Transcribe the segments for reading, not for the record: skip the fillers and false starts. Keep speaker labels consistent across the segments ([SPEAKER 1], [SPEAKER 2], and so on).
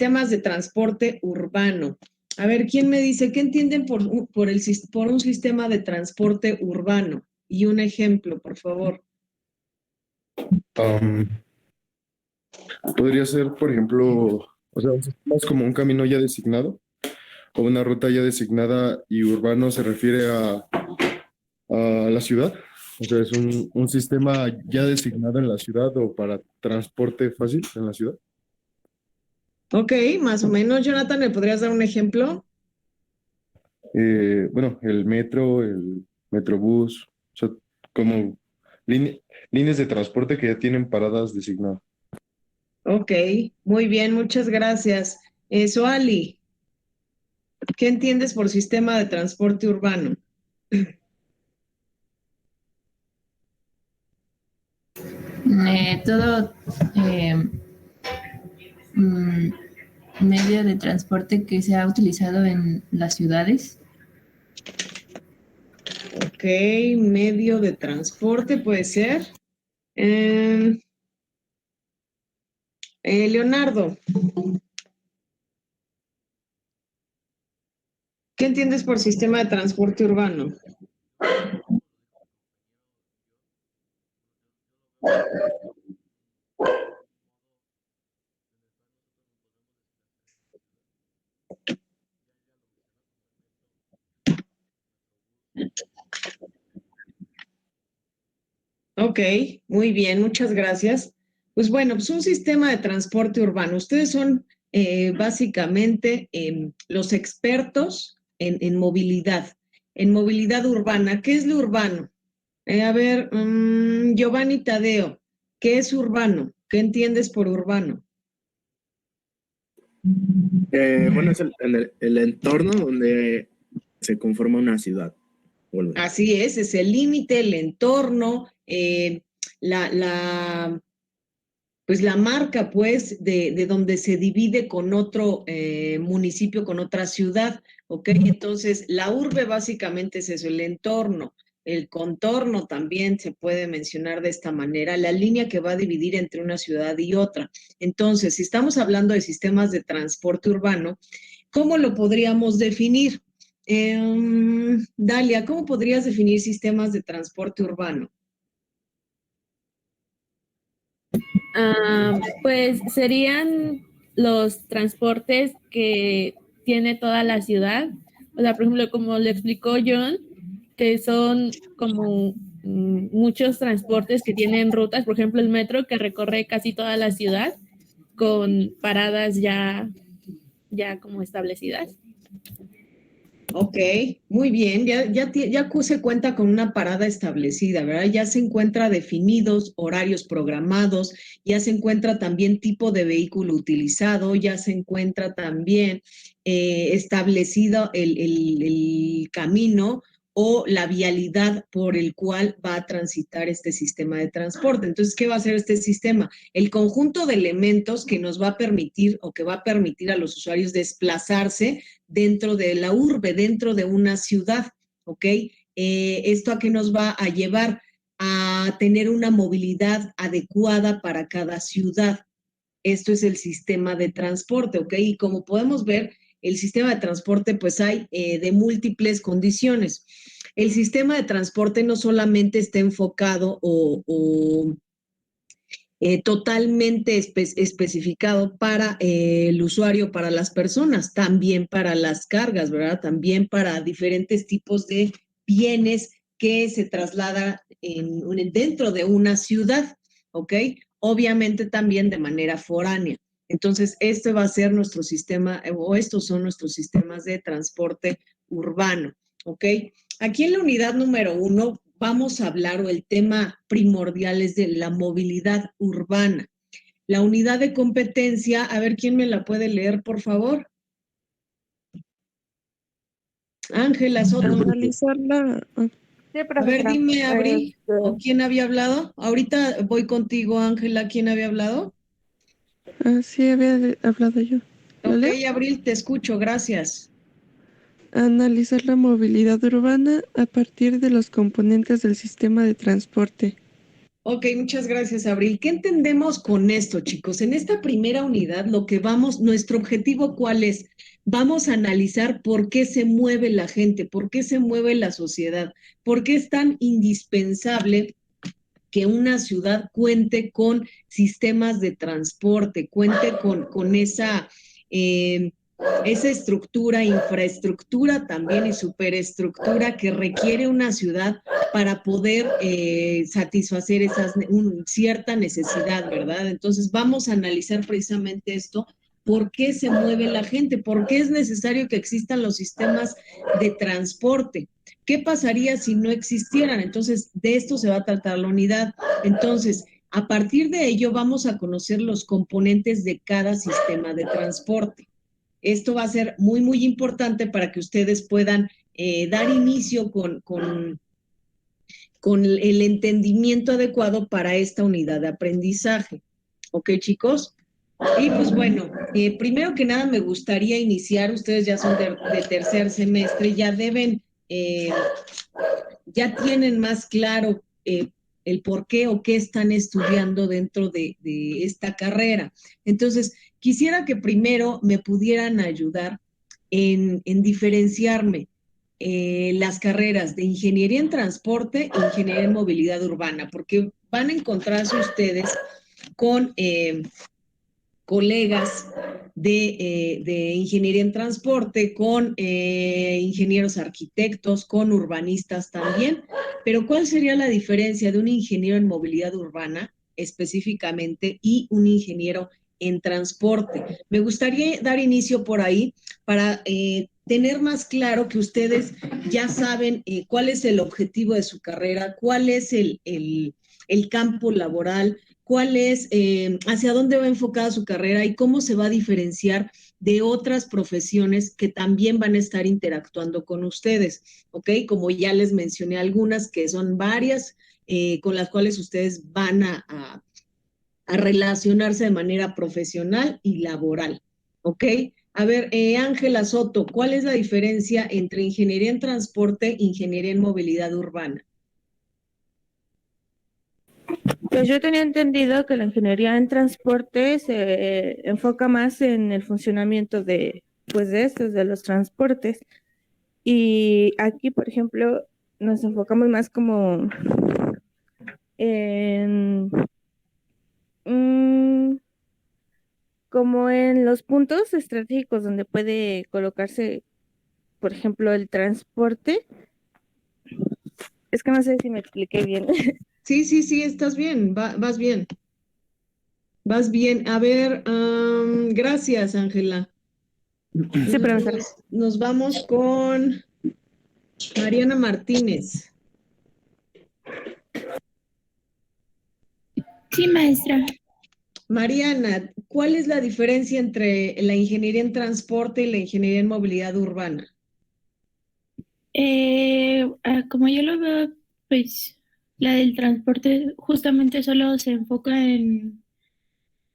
[SPEAKER 1] temas de transporte urbano. A ver, ¿quién me dice qué entienden por un sistema de transporte urbano? Y un ejemplo, por favor.
[SPEAKER 2] Am, Podría ser, por ejemplo, o sea, un sistema es como un camino ya designado o una ruta ya designada y urbano se refiere a la ciudad. O sea, es un sistema ya designado en la ciudad o para transporte fácil en la ciudad.
[SPEAKER 1] Ok, más o menos. Jonathan, ¿me podrías dar un ejemplo?
[SPEAKER 2] Bueno, el metro, el metrobús, o sea, como líneas de transporte que ya tienen paradas designadas.
[SPEAKER 1] Ok, muy bien, muchas gracias. Soali, ¿qué entiendes por sistema de transporte urbano?
[SPEAKER 3] Todo mm, medio de transporte que se ha utilizado en las ciudades.
[SPEAKER 1] Ok, medio de transporte puede ser. Eh, Leonardo, ¿qué entiendes por sistema de transporte urbano? Ok, muy bien, muchas gracias. Pues bueno, pues un sistema de transporte urbano. Ustedes son básicamente los expertos en movilidad urbana. ¿Qué es lo urbano? A ver, Giovanni Tadeo, ¿qué es urbano? ¿Qué entiendes por urbano?
[SPEAKER 4] Bueno, es el entorno donde se conforma una ciudad. Bueno,
[SPEAKER 1] Así es el límite, el entorno, la, la, pues la marca, pues, de donde se divide con otro municipio, con otra ciudad, ¿ok? Entonces, la urbe básicamente es eso, el entorno, el contorno también se puede mencionar de esta manera, la línea que va a dividir entre una ciudad y otra. Entonces, si estamos hablando de sistemas de transporte urbano, ¿cómo lo podríamos definir? Dalia, ¿cómo podrías definir sistemas de transporte urbano?
[SPEAKER 5] Pues serían los transportes que tiene toda la ciudad. O sea, por ejemplo, como le explicó John, que son como muchos transportes que tienen rutas, por ejemplo, el metro que recorre casi toda la ciudad con paradas ya como establecidas.
[SPEAKER 1] Ok, muy bien, ya se cuenta con una parada establecida, ¿verdad? Ya se encuentra definidos horarios programados, ya se encuentra también tipo de vehículo utilizado, ya se encuentra también establecido el camino o la vialidad por el cual va a transitar este sistema de transporte. Entonces, ¿qué va a hacer este sistema? El conjunto de elementos que nos va a permitir o que va a permitir a los usuarios desplazarse dentro de la urbe, dentro de una ciudad, ¿ok? ¿Esto a qué nos va a llevar? A tener una movilidad adecuada para cada ciudad. Esto es el sistema de transporte, ¿ok? Y como podemos ver, el sistema de transporte pues hay de múltiples condiciones. El sistema de transporte no solamente está enfocado o totalmente especificado para el usuario, para las personas, también para las cargas, ¿verdad? También para diferentes tipos de bienes que se trasladan dentro de una ciudad, ¿ok? Obviamente también de manera foránea. Entonces, este va a ser nuestro sistema, o estos son nuestros sistemas de transporte urbano, ¿ok? Aquí en la unidad número 1 vamos a hablar, o el tema primordial es de la movilidad urbana. La unidad de competencia, a ver quién me la puede leer, por favor. Ángela Soto.
[SPEAKER 6] Analizarla.
[SPEAKER 7] Sí,
[SPEAKER 1] A ver,
[SPEAKER 7] profesora.
[SPEAKER 1] dime, Abril, ¿o quién había hablado? Ahorita voy contigo, Ángela, ¿quién había hablado?
[SPEAKER 6] Sí, había hablado yo. ¿Lo
[SPEAKER 1] Ok,
[SPEAKER 6] leo?
[SPEAKER 1] Abril, te escucho, gracias.
[SPEAKER 6] Analizar la movilidad urbana a partir de los componentes del sistema de transporte.
[SPEAKER 1] Ok, muchas gracias, Abril. ¿Qué entendemos con esto, chicos? En esta primera unidad, nuestro objetivo, ¿cuál es? Vamos a analizar por qué se mueve la gente, por qué se mueve la sociedad, por qué es tan indispensable que una ciudad cuente con sistemas de transporte, cuente con esa estructura, infraestructura también y superestructura que requiere una ciudad para poder satisfacer cierta necesidad, ¿verdad? Entonces vamos a analizar precisamente esto. ¿Por qué se mueve la gente? ¿Por qué es necesario que existan los sistemas de transporte? ¿Qué pasaría si no existieran? Entonces, de esto se va a tratar la unidad. Entonces, a partir de ello, vamos a conocer los componentes de cada sistema de transporte. Esto va a ser muy, muy importante para que ustedes puedan dar inicio con el entendimiento adecuado para esta unidad de aprendizaje. ¿Ok, chicos? Y pues bueno, primero que nada me gustaría iniciar, ustedes ya son de tercer semestre, ya tienen más claro el por qué o qué están estudiando dentro de esta carrera. Entonces, quisiera que primero me pudieran ayudar en diferenciarme las carreras de ingeniería en transporte e ingeniería en movilidad urbana, porque van a encontrarse ustedes con colegas de ingeniería en transporte, con ingenieros arquitectos, con urbanistas también. Pero ¿cuál sería la diferencia de un ingeniero en movilidad urbana específicamente y un ingeniero en transporte? Me gustaría dar inicio por ahí para tener más claro que ustedes ya saben cuál es el objetivo de su carrera, cuál es el campo laboral, cuál es, hacia dónde va enfocada su carrera y cómo se va a diferenciar de otras profesiones que también van a estar interactuando con ustedes, ¿ok? Como ya les mencioné algunas, que son varias, con las cuales ustedes van a relacionarse de manera profesional y laboral, ¿ok? A ver, Ángela Soto, ¿cuál es la diferencia entre ingeniería en transporte e ingeniería en movilidad urbana?
[SPEAKER 6] Pues yo tenía entendido que la ingeniería en transporte se enfoca más en el funcionamiento de los transportes. Y aquí, por ejemplo, nos enfocamos más como en, mm, como en los puntos estratégicos donde puede colocarse, por ejemplo, el transporte. Es que no sé si me expliqué bien.
[SPEAKER 1] Sí, sí, sí, estás bien, vas bien. Vas bien. A ver, gracias, Ángela.
[SPEAKER 6] Sí, profesora.
[SPEAKER 1] Nos vamos con Mariana Martínez.
[SPEAKER 5] Sí, maestra.
[SPEAKER 1] Mariana, ¿cuál es la diferencia entre la ingeniería en transporte y la ingeniería en movilidad urbana?
[SPEAKER 5] Como yo lo veo, pues la del transporte justamente solo se enfoca en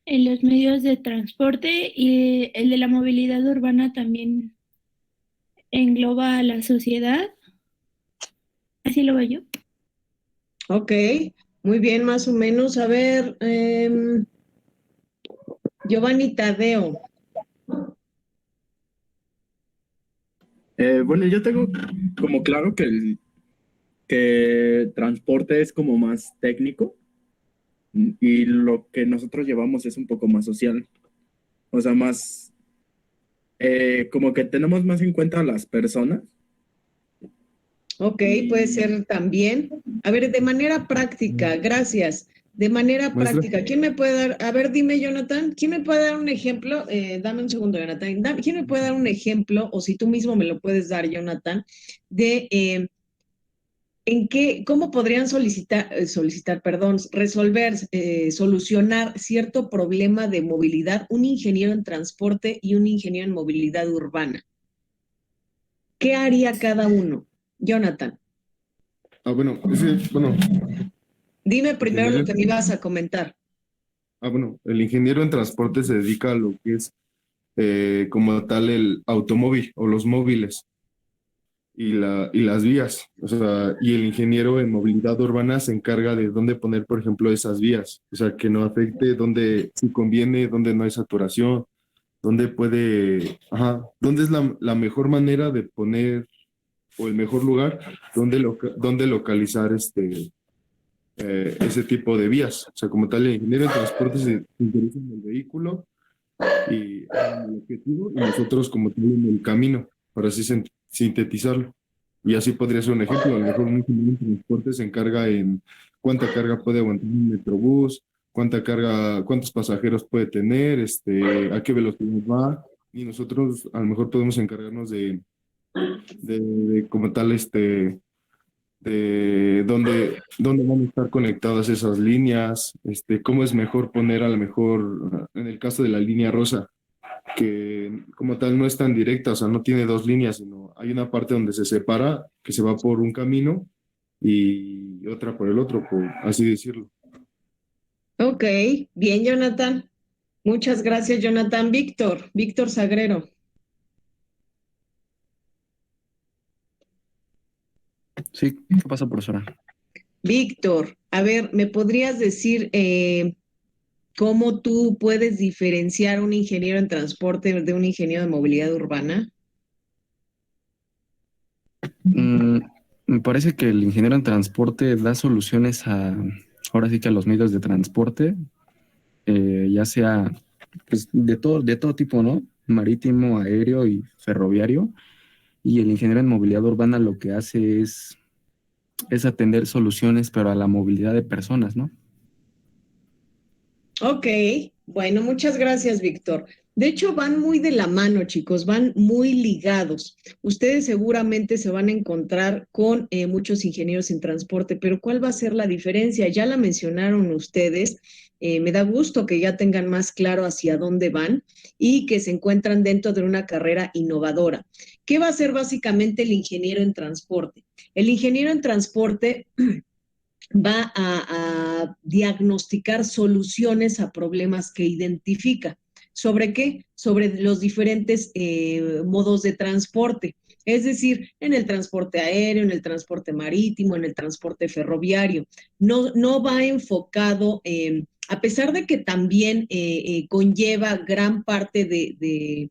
[SPEAKER 5] los medios de transporte y el de la movilidad urbana también engloba a la sociedad. Así lo veo yo.
[SPEAKER 1] Ok, muy bien, más o menos. A ver, Giovanni Tadeo.
[SPEAKER 4] Bueno, yo tengo como claro que transporte es como más técnico y lo que nosotros llevamos es un poco más social. O sea, más como que tenemos más en cuenta a las personas.
[SPEAKER 1] Ok, puede ser también. A ver, de manera práctica, gracias. De manera
[SPEAKER 2] Maestra,
[SPEAKER 1] práctica, ¿quién me puede dar? A ver, dime, Jonathan, ¿quién me puede dar un ejemplo? Dame un segundo, Jonathan. ¿Quién me puede dar un ejemplo, o si tú mismo me lo puedes dar, Jonathan, de cómo podrían perdón, resolver, solucionar cierto problema de movilidad un ingeniero en transporte y un ingeniero en movilidad urbana? ¿Qué haría cada uno? Jonathan,
[SPEAKER 2] bueno, bueno,
[SPEAKER 1] dime primero lo
[SPEAKER 2] ingeniero,
[SPEAKER 1] que me ibas a comentar.
[SPEAKER 2] bueno, el ingeniero en transporte se dedica a lo que es como tal el automóvil o los móviles. y las vías. O sea, y el ingeniero en movilidad urbana se encarga de dónde poner, por ejemplo, esas vías. O sea, que no afecte dónde si conviene, dónde no hay saturación, dónde puede, dónde es la mejor manera de poner o el mejor lugar donde localizar ese tipo de vías. O sea, como tal, el ingeniero de transporte se interesa en el vehículo y en el objetivo y nosotros como tal en el camino, para así sintetizarlo. Y así podría ser un ejemplo. A lo mejor un ingeniero de transporte se encarga en cuánta carga puede aguantar un metrobús, cuánta carga, cuántos pasajeros puede tener, a qué velocidad va. Y nosotros a lo mejor podemos encargarnos de como tal, de dónde van a estar conectadas esas líneas, cómo es mejor poner a lo mejor, en el caso de la línea rosa, que como tal no es tan directa, o sea, no tiene dos líneas, sino hay una parte donde se separa, que se va por un camino y otra por el otro, por así decirlo.
[SPEAKER 1] Ok, bien, Jonathan. Muchas gracias, Jonathan. Víctor Sagrero.
[SPEAKER 7] Sí, ¿qué pasa, profesora?
[SPEAKER 1] Víctor, a ver, ¿me podrías decir cómo tú puedes diferenciar un ingeniero en transporte de un ingeniero de movilidad urbana?
[SPEAKER 7] Mm, Me parece que el ingeniero en transporte da soluciones ahora sí que a los medios de transporte, ya sea pues, de todo tipo, ¿no? Marítimo, aéreo y ferroviario. Y el ingeniero en movilidad urbana lo que hace es atender soluciones, pero a la movilidad de personas, ¿no?
[SPEAKER 1] Ok, bueno, muchas gracias, Víctor. De hecho, van muy de la mano, chicos, van muy ligados. Ustedes seguramente se van a encontrar con muchos ingenieros en transporte, pero ¿cuál va a ser la diferencia? Ya la mencionaron ustedes. Me da gusto que ya tengan más claro hacia dónde van y que se encuentran dentro de una carrera innovadora. ¿Qué va a ser básicamente el ingeniero en transporte? El ingeniero en transporte va a diagnosticar soluciones a problemas que identifica. ¿Sobre qué? Sobre los diferentes modos de transporte. Es decir, en el transporte aéreo, en el transporte marítimo, en el transporte ferroviario. No va enfocado, a pesar de que también conlleva gran parte de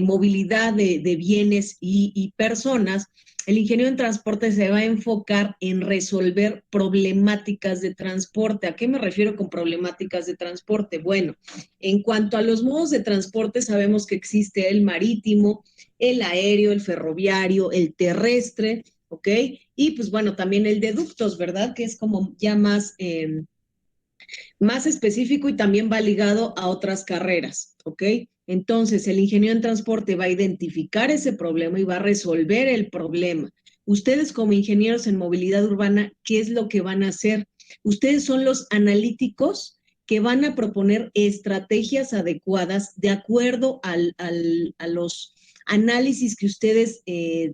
[SPEAKER 1] movilidad de bienes y personas, el ingeniero en transporte se va a enfocar en resolver problemáticas de transporte. ¿A qué me refiero con problemáticas de transporte? Bueno, en cuanto a los modos de transporte, sabemos que existe el marítimo, el aéreo, el ferroviario, el terrestre, ¿ok? Y pues bueno, también el de ductos, ¿verdad? Que es como ya más específico y también va ligado a otras carreras, ¿ok? Entonces, el ingeniero en transporte va a identificar ese problema y va a resolver el problema. Ustedes como ingenieros en movilidad urbana, ¿qué es lo que van a hacer? Ustedes son los analíticos que van a proponer estrategias adecuadas de acuerdo a los análisis que ustedes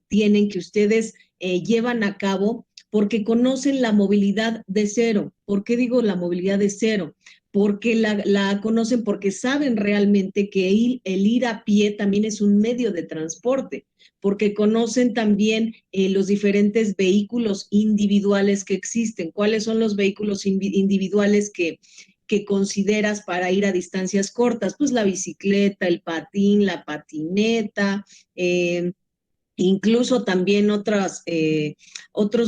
[SPEAKER 1] tienen, que ustedes llevan a cabo porque conocen la movilidad de cero. ¿Por qué digo la movilidad de cero? Porque la conocen, porque saben realmente que el ir a pie también es un medio de transporte, porque conocen también los diferentes vehículos individuales que existen. ¿Cuáles son los vehículos individuales que consideras para ir a distancias cortas? Pues la bicicleta, el patín, la patineta, incluso también otros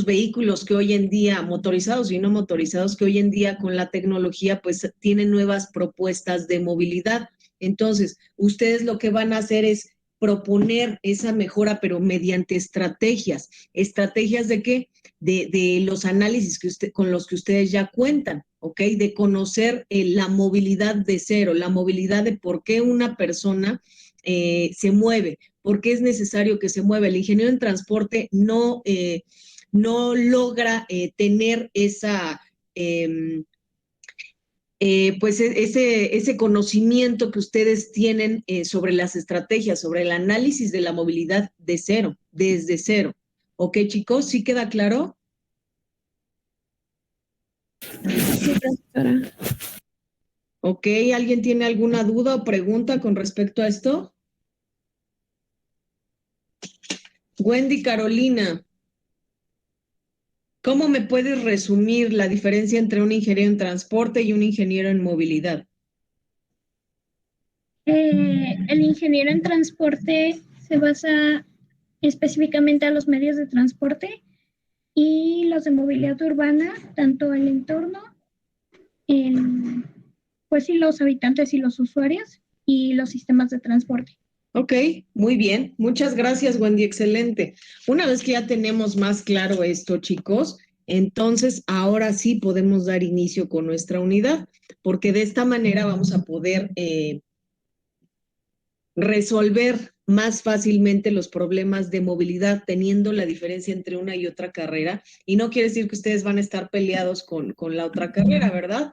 [SPEAKER 1] vehículos que hoy en día, motorizados y no motorizados, que hoy en día con la tecnología pues tienen nuevas propuestas de movilidad. Entonces, ustedes lo que van a hacer es proponer esa mejora, pero mediante estrategias. ¿Estrategias de qué? De los análisis con los que ustedes ya cuentan, ¿ok? De conocer la movilidad de cero, la movilidad de por qué una persona se mueve, por qué es necesario que se mueva. El ingeniero en transporte no logra tener esa, pues ese conocimiento que ustedes tienen sobre las estrategias, sobre el análisis de la movilidad de cero, desde cero. ¿Ok, chicos? ¿Sí queda claro?
[SPEAKER 6] Sí, profesora.
[SPEAKER 1] ¿Ok? ¿Alguien tiene alguna duda o pregunta con respecto a esto? Wendy Carolina, ¿cómo me puedes resumir la diferencia entre un ingeniero en transporte y un ingeniero en movilidad?
[SPEAKER 8] El ingeniero en transporte se basa específicamente a los medios de transporte y los de movilidad urbana, tanto el entorno, pues sí, los habitantes y los usuarios y los sistemas de transporte.
[SPEAKER 1] Ok, muy bien. Muchas gracias, Wendy. Excelente. Una vez que ya tenemos más claro esto, chicos, entonces ahora sí podemos dar inicio con nuestra unidad, porque de esta manera vamos a poder resolver más fácilmente los problemas de movilidad, teniendo la diferencia entre una y otra carrera. Y no quiere decir que ustedes van a estar peleados con la otra carrera, ¿verdad?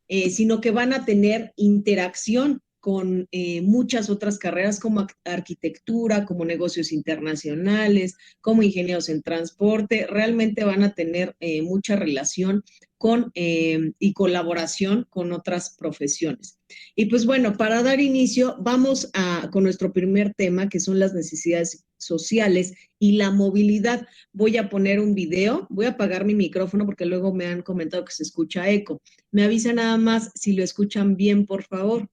[SPEAKER 1] Sino que van a tener interacción con muchas otras carreras como arquitectura, como negocios internacionales, como ingenieros en transporte. Realmente van a tener mucha relación con y colaboración con otras profesiones. Y pues bueno, para dar inicio, vamos con nuestro primer tema, que son las necesidades sociales y la movilidad. Voy a poner un video, voy a apagar mi micrófono porque luego me han comentado que se escucha eco. Me avisa nada más si lo escuchan bien, por favor.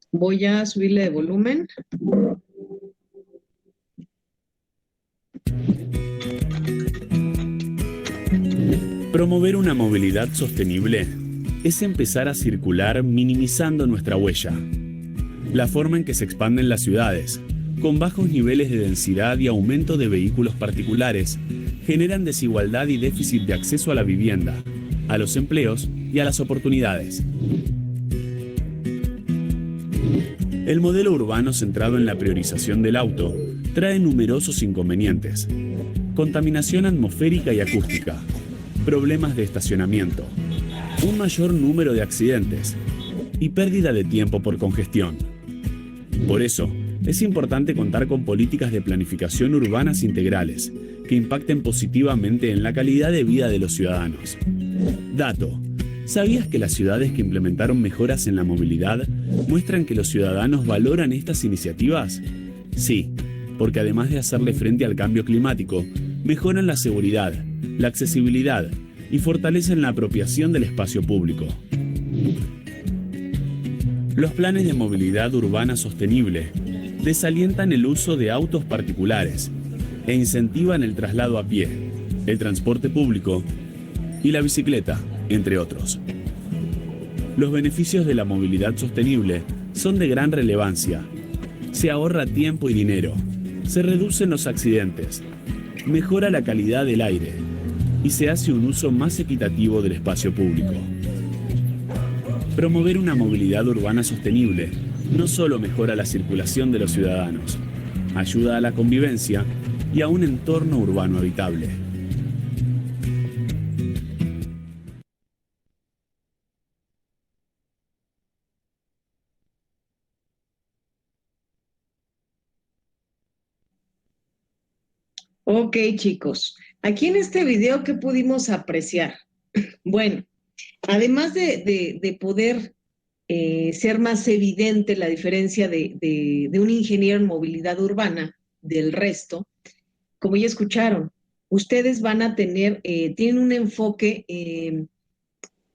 [SPEAKER 1] Voy a subirle de volumen.
[SPEAKER 9] Promover una movilidad sostenible es empezar a circular minimizando nuestra huella. La forma en que se expanden las ciudades, con bajos niveles de densidad y aumento de vehículos particulares, generan desigualdad y déficit de acceso a la vivienda, a los empleos y a las oportunidades. El modelo urbano centrado en la priorización del auto trae numerosos inconvenientes: contaminación atmosférica y acústica, problemas de estacionamiento, un mayor número de accidentes y pérdida de tiempo por congestión. Por eso, es importante contar con políticas de planificación urbanas integrales que impacten positivamente en la calidad de vida de los ciudadanos. Dato: ¿sabías que las ciudades que implementaron mejoras en la movilidad muestran que los ciudadanos valoran estas iniciativas? Sí, porque además de hacerle frente al cambio climático, mejoran la seguridad, la accesibilidad y fortalecen la apropiación del espacio público. Los planes de movilidad urbana sostenible desalientan el uso de autos particulares e incentivan el traslado a pie, el transporte público y la bicicleta, entre otros. Los beneficios de la movilidad sostenible son de gran relevancia. Se ahorra tiempo y dinero, se reducen los accidentes, mejora la calidad del aire y se hace un uso más equitativo del espacio público. Promover una movilidad urbana sostenible no solo mejora la circulación de los ciudadanos, ayuda a la convivencia y a un entorno urbano habitable.
[SPEAKER 1] Ok, chicos. Aquí en este video, ¿qué pudimos apreciar? Bueno, además de poder ser más evidente la diferencia de un ingeniero en movilidad urbana del resto, como ya escucharon, ustedes van a tener, tienen un enfoque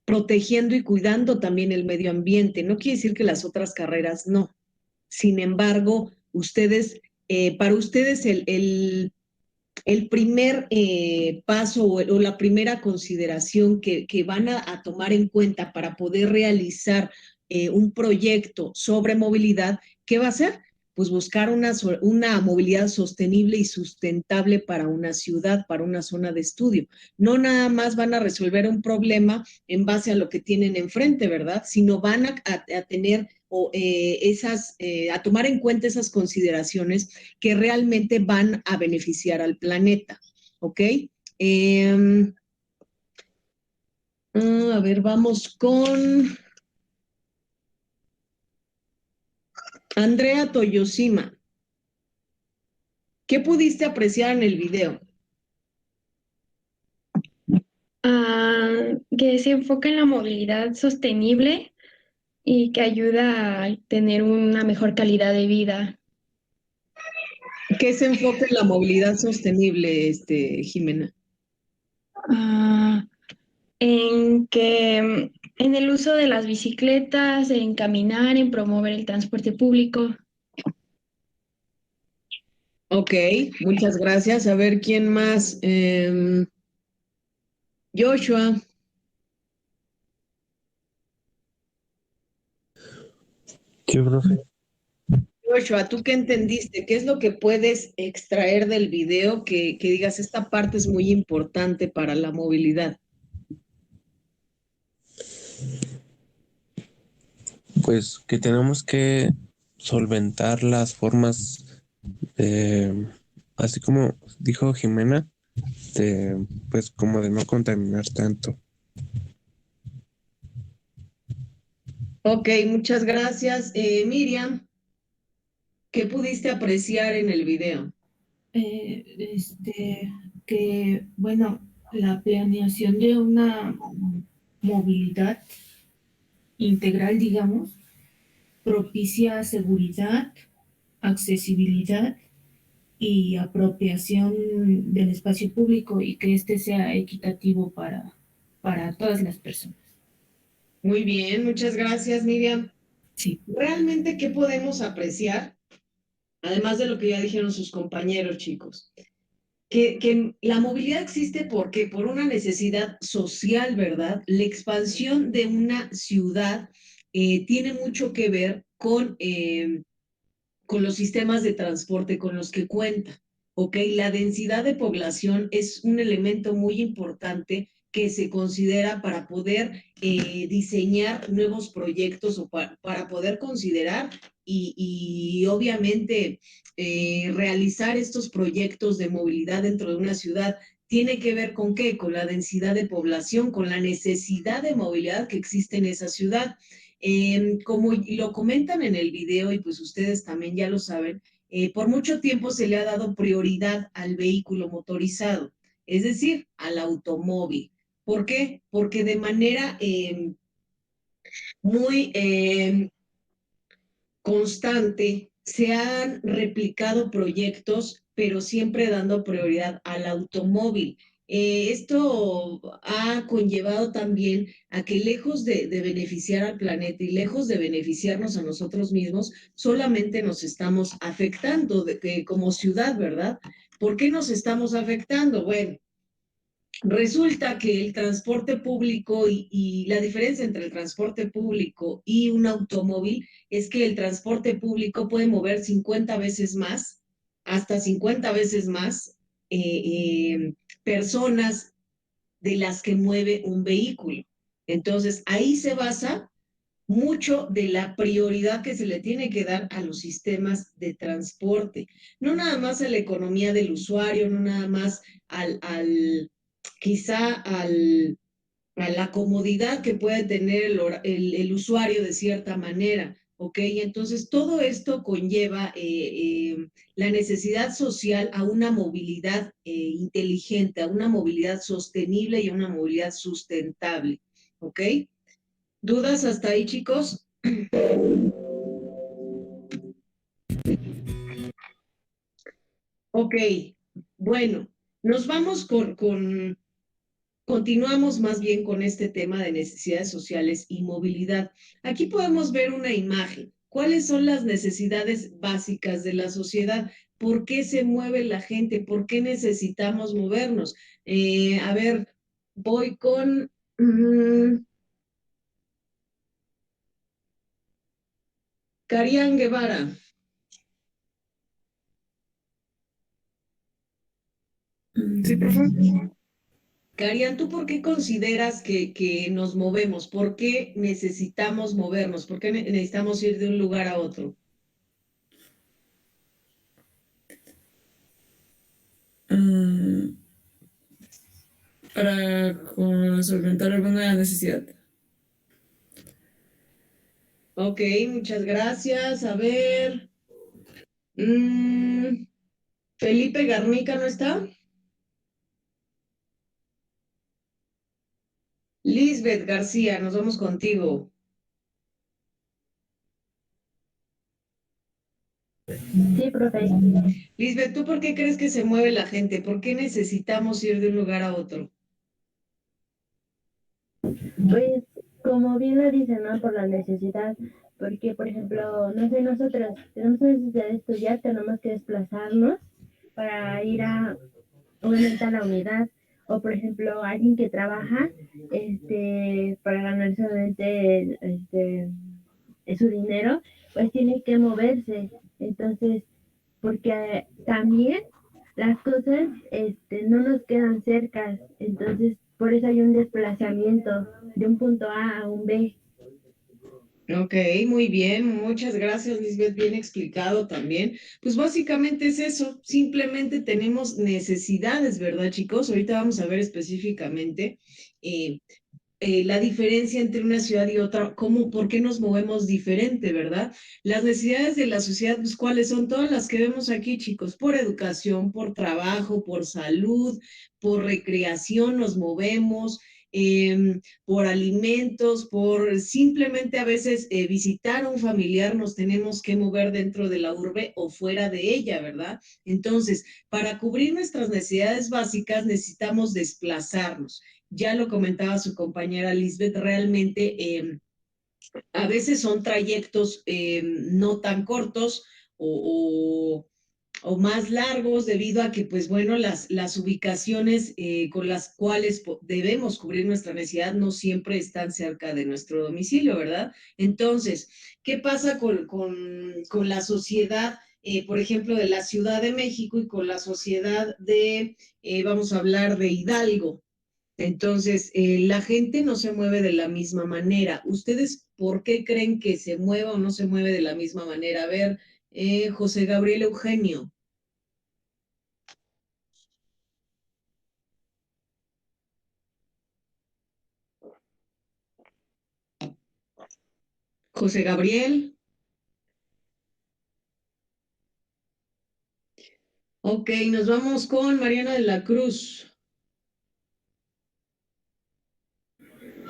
[SPEAKER 1] protegiendo y cuidando también el medio ambiente. No quiere decir que las otras carreras no. Sin embargo, ustedes, para ustedes el primer paso o la primera consideración que van a tomar en cuenta para poder realizar un proyecto sobre movilidad, ¿qué va a ser? Pues buscar una movilidad sostenible y sustentable para una ciudad, para una zona de estudio. No nada más van a resolver un problema en base a lo que tienen enfrente, ¿verdad? Sino van a tener a tomar en cuenta esas consideraciones que realmente van a beneficiar al planeta, ¿ok? A ver, vamos con Andrea Toyosima. ¿Qué pudiste apreciar en el video?
[SPEAKER 10] Que se enfoca en la movilidad sostenible y que ayuda a tener una mejor calidad de vida.
[SPEAKER 1] ¿Qué se enfoca en la movilidad sostenible, Jimena?
[SPEAKER 10] En que en el uso de las bicicletas, en caminar, en promover el transporte público.
[SPEAKER 1] Ok, muchas gracias. A ver, ¿quién más? Joshua.
[SPEAKER 11] ¿Qué, profe?
[SPEAKER 1] Joshua, ¿tú qué entendiste? ¿Qué es lo que puedes extraer del video que digas, esta parte es muy importante para la movilidad?
[SPEAKER 11] Pues que tenemos que solventar las formas de, así como dijo Jimena, de, pues como de no contaminar tanto.
[SPEAKER 1] Ok, muchas gracias. Miriam, ¿qué pudiste apreciar en el video?
[SPEAKER 3] Que, bueno, la planeación de una movilidad integral, digamos, propicia seguridad, accesibilidad y apropiación del espacio público y que este sea equitativo para todas las personas.
[SPEAKER 1] Muy bien, muchas gracias, Miriam.
[SPEAKER 3] Sí.
[SPEAKER 1] ¿Realmente qué podemos apreciar? Además de lo que ya dijeron sus compañeros, chicos. Que la movilidad existe porque por una necesidad social, ¿verdad? La expansión de una ciudad tiene mucho que ver con los sistemas de transporte con los que cuenta. ¿Ok? La densidad de población es un elemento muy importante que se considera para poder diseñar nuevos proyectos o para poder considerar y obviamente realizar estos proyectos de movilidad dentro de una ciudad. ¿Tiene que ver con qué? Con la densidad de población, con la necesidad de movilidad que existe en esa ciudad. Como lo comentan en el video y pues ustedes también ya lo saben, por mucho tiempo se le ha dado prioridad al vehículo motorizado, es decir, al automóvil. ¿Por qué? Porque de manera muy constante se han replicado proyectos, pero siempre dando prioridad al automóvil. Esto ha conllevado también a que lejos de beneficiar al planeta y lejos de beneficiarnos a nosotros mismos, solamente nos estamos afectando como ciudad, ¿verdad? ¿Por qué nos estamos afectando? Bueno, resulta que el transporte público y la diferencia entre el transporte público y un automóvil es que el transporte público puede mover 50 veces más, hasta 50 veces más personas de las que mueve un vehículo. Entonces, ahí se basa mucho de la prioridad que se le tiene que dar a los sistemas de transporte. No nada más a la economía del usuario, no nada más quizá a la comodidad que puede tener el usuario de cierta manera. ¿Ok? Entonces, todo esto conlleva la necesidad social a una movilidad inteligente, a una movilidad sostenible y a una movilidad sustentable. ¿Ok? ¿Dudas hasta ahí, chicos? Ok, bueno, nos vamos continuamos más bien con este tema de necesidades sociales y movilidad. Aquí podemos ver una imagen. ¿Cuáles son las necesidades básicas de la sociedad? ¿Por qué se mueve la gente? ¿Por qué necesitamos movernos? A ver, voy con... Carián Guevara.
[SPEAKER 3] Sí, profe.
[SPEAKER 1] Carián, ¿tú por qué consideras que nos movemos? ¿Por qué necesitamos movernos? ¿Por qué necesitamos ir de un lugar a otro?
[SPEAKER 3] Para solventar alguna necesidad.
[SPEAKER 1] Ok, muchas gracias. A ver. Felipe Garnica, ¿no está? Lisbeth García, nos vamos contigo.
[SPEAKER 12] Sí, profe.
[SPEAKER 1] Lisbeth, ¿tú por qué crees que se mueve la gente? ¿Por qué necesitamos ir de un lugar a otro?
[SPEAKER 12] Pues como bien lo dicen, ¿no? Por la necesidad, porque por ejemplo, no sé, nosotros tenemos necesidad de estudiar, tenemos que desplazarnos para ir a, obviamente, a la unidad, o por ejemplo, alguien que trabaja, para ganarse obviamente, su dinero, pues tiene que moverse, entonces, porque también las cosas, no nos quedan cerca, entonces por eso hay un desplazamiento de un punto A a un B.
[SPEAKER 1] Ok, muy bien, muchas gracias, Lisbeth, bien explicado también. Pues básicamente es eso, simplemente tenemos necesidades, ¿verdad, chicos? Ahorita vamos a ver específicamente eh, la diferencia entre una ciudad y otra, cómo, por qué nos movemos diferente, ¿verdad? Las necesidades de la sociedad, pues cuáles son todas las que vemos aquí, chicos, por educación, por trabajo, por salud, por recreación nos movemos, por alimentos, por simplemente a veces visitar a un familiar, nos tenemos que mover dentro de la urbe o fuera de ella, ¿verdad? Entonces, para cubrir nuestras necesidades básicas necesitamos desplazarnos. Ya lo comentaba su compañera Lisbeth, realmente a veces son trayectos no tan cortos o más largos debido a que, pues bueno, las ubicaciones con las cuales debemos cubrir nuestra necesidad no siempre están cerca de nuestro domicilio, ¿verdad? Entonces, ¿qué pasa con la sociedad, por ejemplo, de la Ciudad de México y con la sociedad de, vamos a hablar de Hidalgo? Entonces, la gente no se mueve de la misma manera. ¿Ustedes por qué creen que se mueva o no se mueve de la misma manera? A ver, José Gabriel Eugenio. José Gabriel. Ok, nos vamos con Mariana de la Cruz.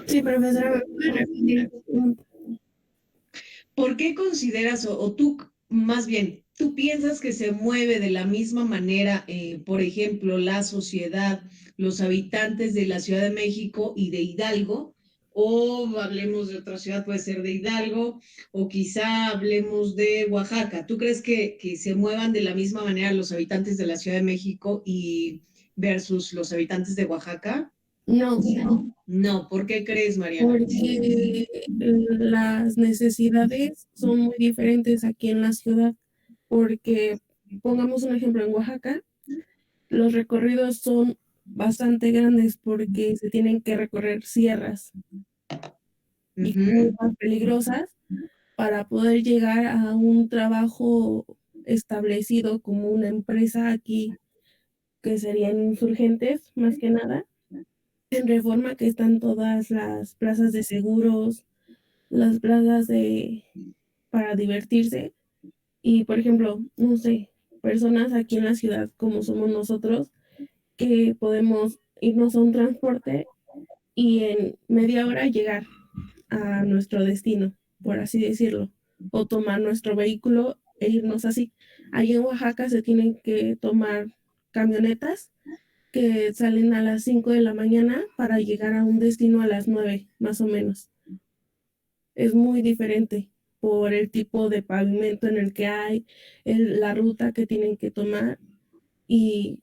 [SPEAKER 13] Sí, profesora, ¿me puede repetir la pregunta?
[SPEAKER 1] ¿Por qué consideras, o tú, más bien, tú piensas que se mueve de la misma manera, por ejemplo, la sociedad, los habitantes de la Ciudad de México y de Hidalgo? O hablemos de otra ciudad, puede ser de Hidalgo, o quizá hablemos de Oaxaca. ¿Tú crees que se muevan de la misma manera los habitantes de la Ciudad de México y versus los habitantes de Oaxaca?
[SPEAKER 13] No,
[SPEAKER 1] No, ¿por qué crees, Mariana?
[SPEAKER 13] porque las necesidades son muy diferentes aquí en la ciudad, porque pongamos un ejemplo en Oaxaca, los recorridos son bastante grandes porque se tienen que recorrer sierras y curvas peligrosas para poder llegar a un trabajo establecido como una empresa aquí, que serían Insurgentes, más que nada. En Reforma, que están todas las plazas de seguros, las plazas para divertirse. Y, por ejemplo, no sé, personas aquí en la ciudad, como somos nosotros, que podemos irnos a un transporte y en media hora llegar a nuestro destino, por así decirlo, o tomar nuestro vehículo e irnos así. Ahí en Oaxaca se tienen que tomar camionetas que salen a las 5 de la mañana para llegar a un destino a las 9, más o menos. Es muy diferente por el tipo de pavimento en el que hay, la ruta que tienen que tomar y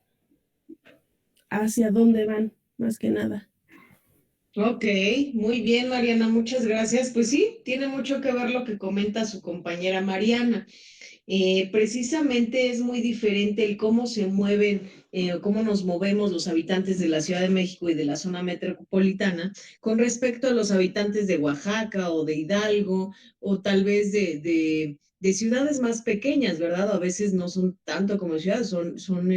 [SPEAKER 13] hacia dónde van, más que nada.
[SPEAKER 1] Ok, muy bien, Mariana, muchas gracias. Pues sí, tiene mucho que ver lo que comenta su compañera Mariana. Precisamente es muy diferente el cómo se mueven, cómo nos movemos los habitantes de la Ciudad de México y de la zona metropolitana con respecto a los habitantes de Oaxaca o de Hidalgo o tal vez de ciudades más pequeñas, ¿verdad? A veces no son tanto como ciudades, son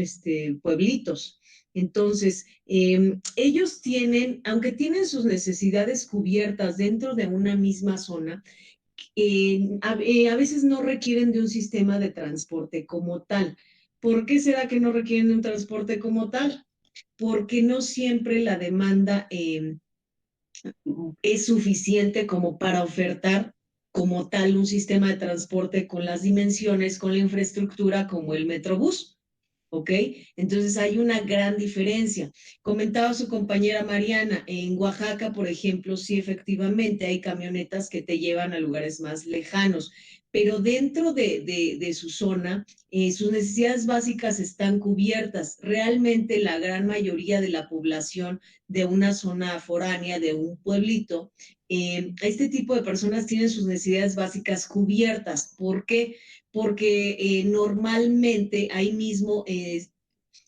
[SPEAKER 1] pueblitos. Entonces, ellos tienen, aunque tienen sus necesidades cubiertas dentro de una misma zona, a veces no requieren de un sistema de transporte como tal. ¿Por qué será que no requieren de un transporte como tal? Porque no siempre la demanda es suficiente como para ofertar como tal un sistema de transporte con las dimensiones, con la infraestructura como el Metrobús. ¿Ok? Entonces hay una gran diferencia. Comentaba su compañera Mariana, en Oaxaca, por ejemplo, sí efectivamente hay camionetas que te llevan a lugares más lejanos, pero dentro de su zona, sus necesidades básicas están cubiertas. Realmente la gran mayoría de la población de una zona foránea, de un pueblito, este tipo de personas tienen sus necesidades básicas cubiertas. ¿Por qué? Porque normalmente ahí mismo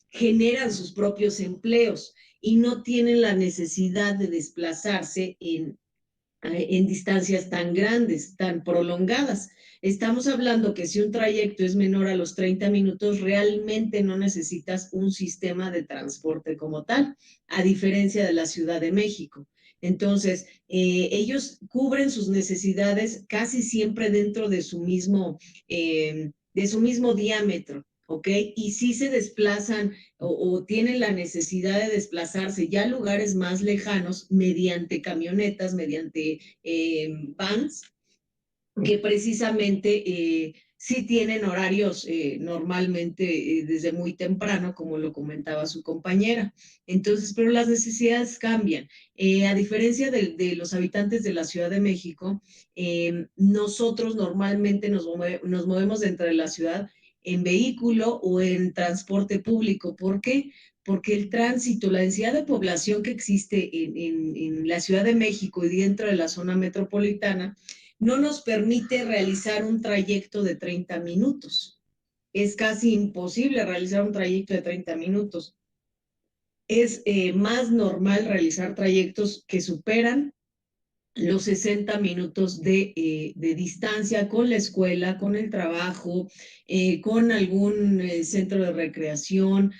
[SPEAKER 1] generan sus propios empleos y no tienen la necesidad de desplazarse en distancias tan grandes, tan prolongadas. Estamos hablando que si un trayecto es menor a los 30 minutos, realmente no necesitas un sistema de transporte como tal, a diferencia de la Ciudad de México. Entonces, ellos cubren sus necesidades casi siempre dentro de su mismo diámetro. ¿Ok? Y si se desplazan o tienen la necesidad de desplazarse ya a lugares más lejanos mediante camionetas, mediante vans, que precisamente sí tienen horarios normalmente desde muy temprano, como lo comentaba su compañera. Entonces, pero las necesidades cambian. A diferencia de los habitantes de la Ciudad de México, nosotros normalmente nos movemos dentro de la ciudad en vehículo o en transporte público. ¿Por qué? Porque el tránsito, la densidad de población que existe en la Ciudad de México y dentro de la zona metropolitana, no nos permite realizar un trayecto de 30 minutos. Es casi imposible realizar un trayecto de 30 minutos. Es más normal realizar trayectos que superan los 60 minutos de distancia con la escuela, con el trabajo, con algún centro de recreación,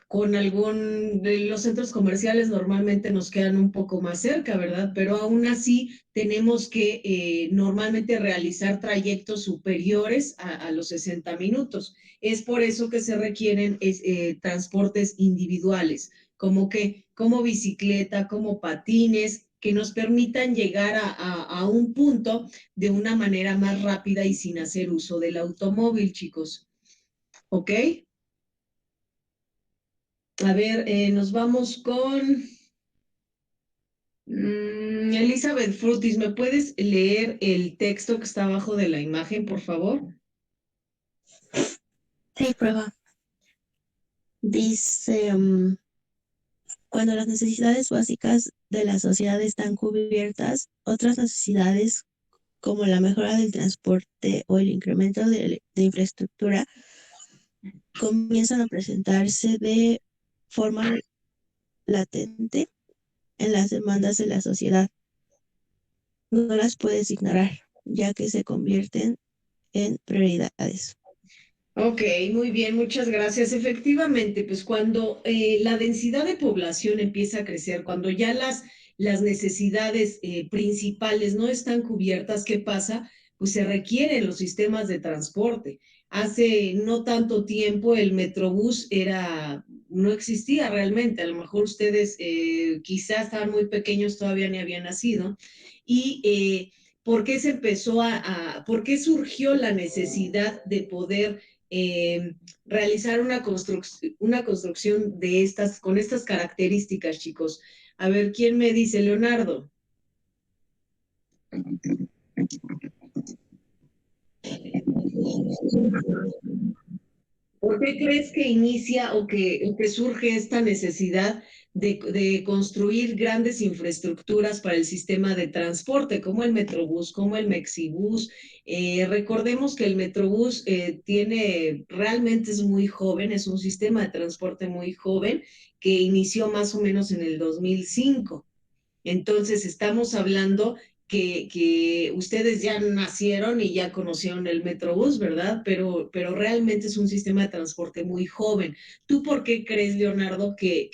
[SPEAKER 1] con algún de los centros comerciales normalmente nos quedan un poco más cerca, ¿verdad? Pero aún así tenemos que normalmente realizar trayectos superiores a los 60 minutos. Es por eso que se requieren transportes individuales, como bicicleta, como patines, que nos permitan llegar a un punto de una manera más rápida y sin hacer uso del automóvil, chicos. ¿Ok? A ver, nos vamos con Elizabeth Frutis. ¿Me puedes leer el texto que está abajo de la imagen, por favor?
[SPEAKER 14] Sí, prueba. Dice, cuando las necesidades básicas de la sociedad están cubiertas, otras necesidades como la mejora del transporte o el incremento de infraestructura comienzan a presentarse de forma latente en las demandas de la sociedad. No las puedes ignorar, ya que se convierten en prioridades.
[SPEAKER 1] Ok, muy bien, muchas gracias. Efectivamente, pues cuando la densidad de población empieza a crecer, cuando ya las necesidades principales no están cubiertas, ¿qué pasa? Pues se requieren los sistemas de transporte. Hace no tanto tiempo el Metrobús no existía realmente. A lo mejor ustedes quizás estaban muy pequeños, todavía ni habían nacido. Y ¿por qué por qué surgió la necesidad de poder realizar una construcción con estas características, chicos? A ver, ¿quién me dice? Leonardo. ¿Por qué crees que inicia o que surge esta necesidad de construir grandes infraestructuras para el sistema de transporte, como el Metrobús, como el Mexibús? Recordemos que el Metrobús realmente es muy joven, es un sistema de transporte muy joven que inició más o menos en el 2005. Entonces, estamos hablando que ustedes ya nacieron y ya conocieron el Metrobús, ¿verdad? Pero realmente es un sistema de transporte muy joven. ¿Tú por qué crees, Leonardo, que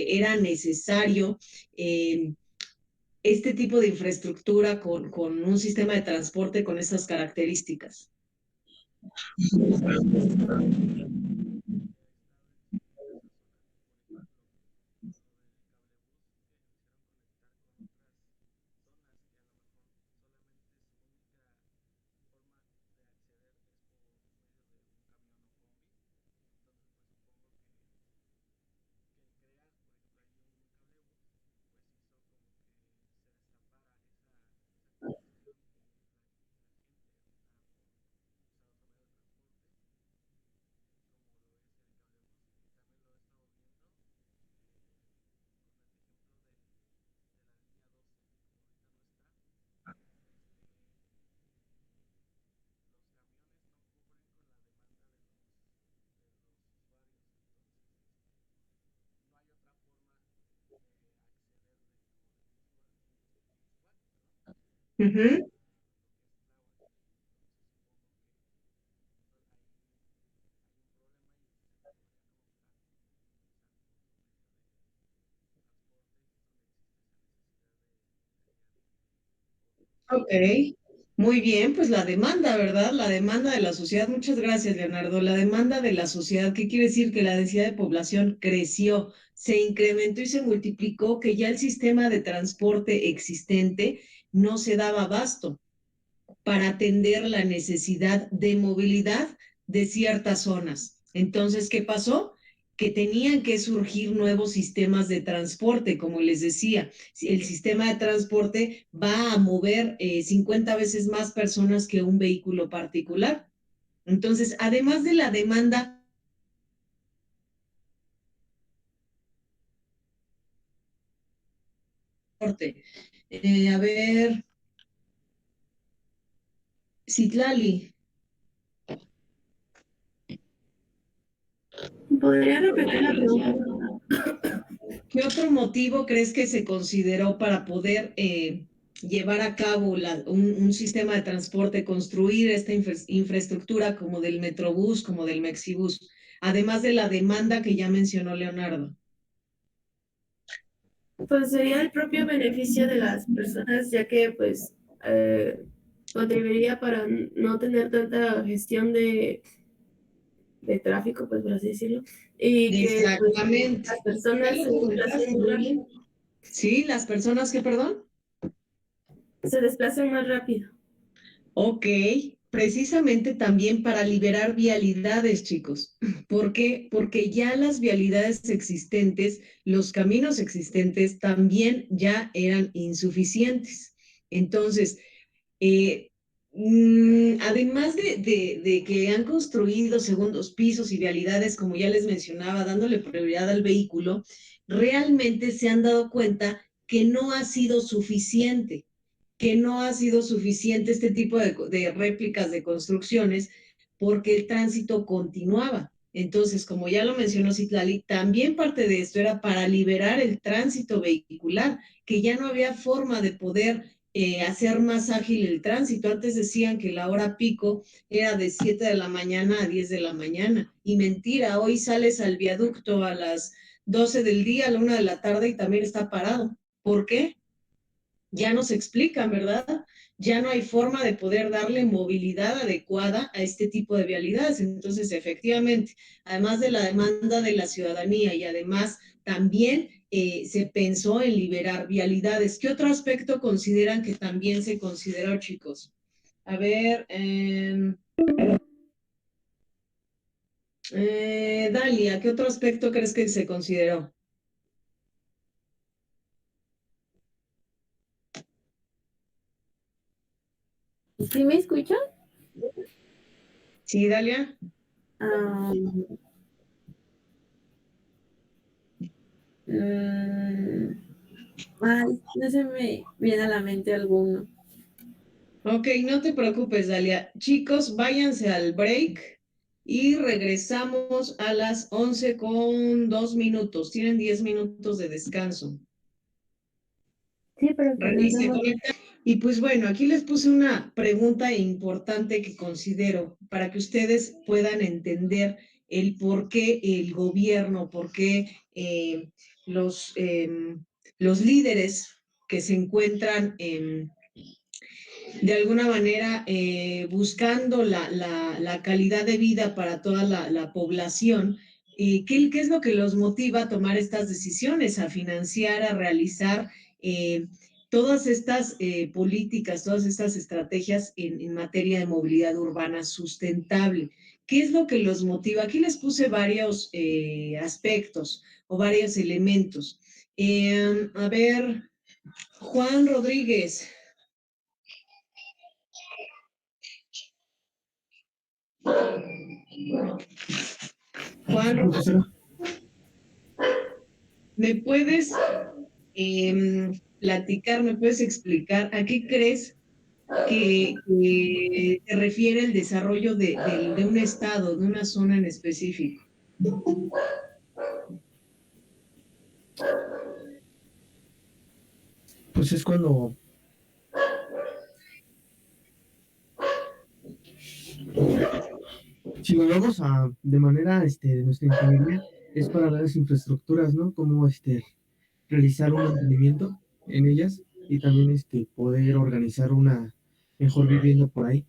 [SPEAKER 1] era necesario este tipo de infraestructura con un sistema de transporte con estas características? Ujú. Ok, muy bien, pues la demanda, ¿verdad? La demanda de la sociedad. Muchas gracias, Leonardo. La demanda de la sociedad, ¿qué quiere decir? Que la densidad de población creció, se incrementó y se multiplicó, que ya el sistema de transporte existente no se daba abasto para atender la necesidad de movilidad de ciertas zonas. Entonces, ¿qué pasó? Que tenían que surgir nuevos sistemas de transporte, como les decía. El sistema de transporte va a mover 50 veces más personas que un vehículo particular. Entonces, además de la demanda, a ver, Citlali,
[SPEAKER 13] ¿Podría repetir la pregunta?
[SPEAKER 1] ¿qué otro motivo crees que se consideró para poder llevar a cabo un sistema de transporte, construir esta infraestructura como del Metrobús, como del Mexibús, además de la demanda que ya mencionó Leonardo?
[SPEAKER 13] Pues sería el propio beneficio de las personas, ya que pues contribuiría para no tener tanta gestión de tráfico, pues por así decirlo, y que pues,
[SPEAKER 1] Exactamente.
[SPEAKER 13] las personas se desplacen más rápido.
[SPEAKER 1] Sí, las personas que, perdón.
[SPEAKER 13] Se desplacen más rápido.
[SPEAKER 1] Ok, precisamente también para liberar vialidades, chicos. ¿Por qué? Porque ya las vialidades existentes, los caminos existentes también ya eran insuficientes. Entonces, eh, además de que han construido segundos pisos y vialidades, como ya les mencionaba, dándole prioridad al vehículo, realmente se han dado cuenta que no ha sido suficiente, que no ha sido suficiente este tipo de réplicas de construcciones porque el tránsito continuaba. Entonces, como ya lo mencionó Citlali, también parte de esto era para liberar el tránsito vehicular, que ya no había forma de poder hacer más ágil el tránsito. Antes decían que la hora pico era de 7 de la mañana a 10 de la mañana. Y mentira, hoy sales al viaducto a las 12 del día, a la 1 de la tarde y también está parado. ¿Por qué? Ya no se explican, ¿verdad? Ya no hay forma de poder darle movilidad adecuada a este tipo de vialidades. Entonces, efectivamente, además de la demanda de la ciudadanía y además también se pensó en liberar vialidades. ¿Qué otro aspecto consideran que también se consideró, chicos? A ver, Dalia, ¿qué otro aspecto crees que se consideró?
[SPEAKER 13] ¿Sí me escuchan?
[SPEAKER 1] Sí, Dalia.
[SPEAKER 13] No se me viene a la mente alguno.
[SPEAKER 1] Ok, no te preocupes, Dalia. Chicos, váyanse al break y regresamos a las 11:02. Tienen 10 minutos de descanso.
[SPEAKER 12] Sí, pero que nos demos...
[SPEAKER 1] Y pues bueno, aquí les puse una pregunta importante que considero para que ustedes puedan entender el por qué el gobierno, por qué los líderes que se encuentran de alguna manera buscando la calidad de vida para toda la población. ¿Qué es lo que los motiva a tomar estas decisiones, a financiar, a realizar todas estas políticas, todas estas estrategias en materia de movilidad urbana sustentable? ¿Qué es lo que los motiva? Aquí les puse varios aspectos o varios elementos. A ver, Juan Rodríguez. Juan, ¿me puedes platicar, me puedes explicar a qué crees que se refiere el desarrollo de un estado, de una zona en específico?
[SPEAKER 15] Pues es cuando Si nos vamos de manera de nuestra ingeniería, es para las infraestructuras, ¿no? Cómo realizar un mantenimiento en ellas y también poder organizar una mejor vivienda por ahí.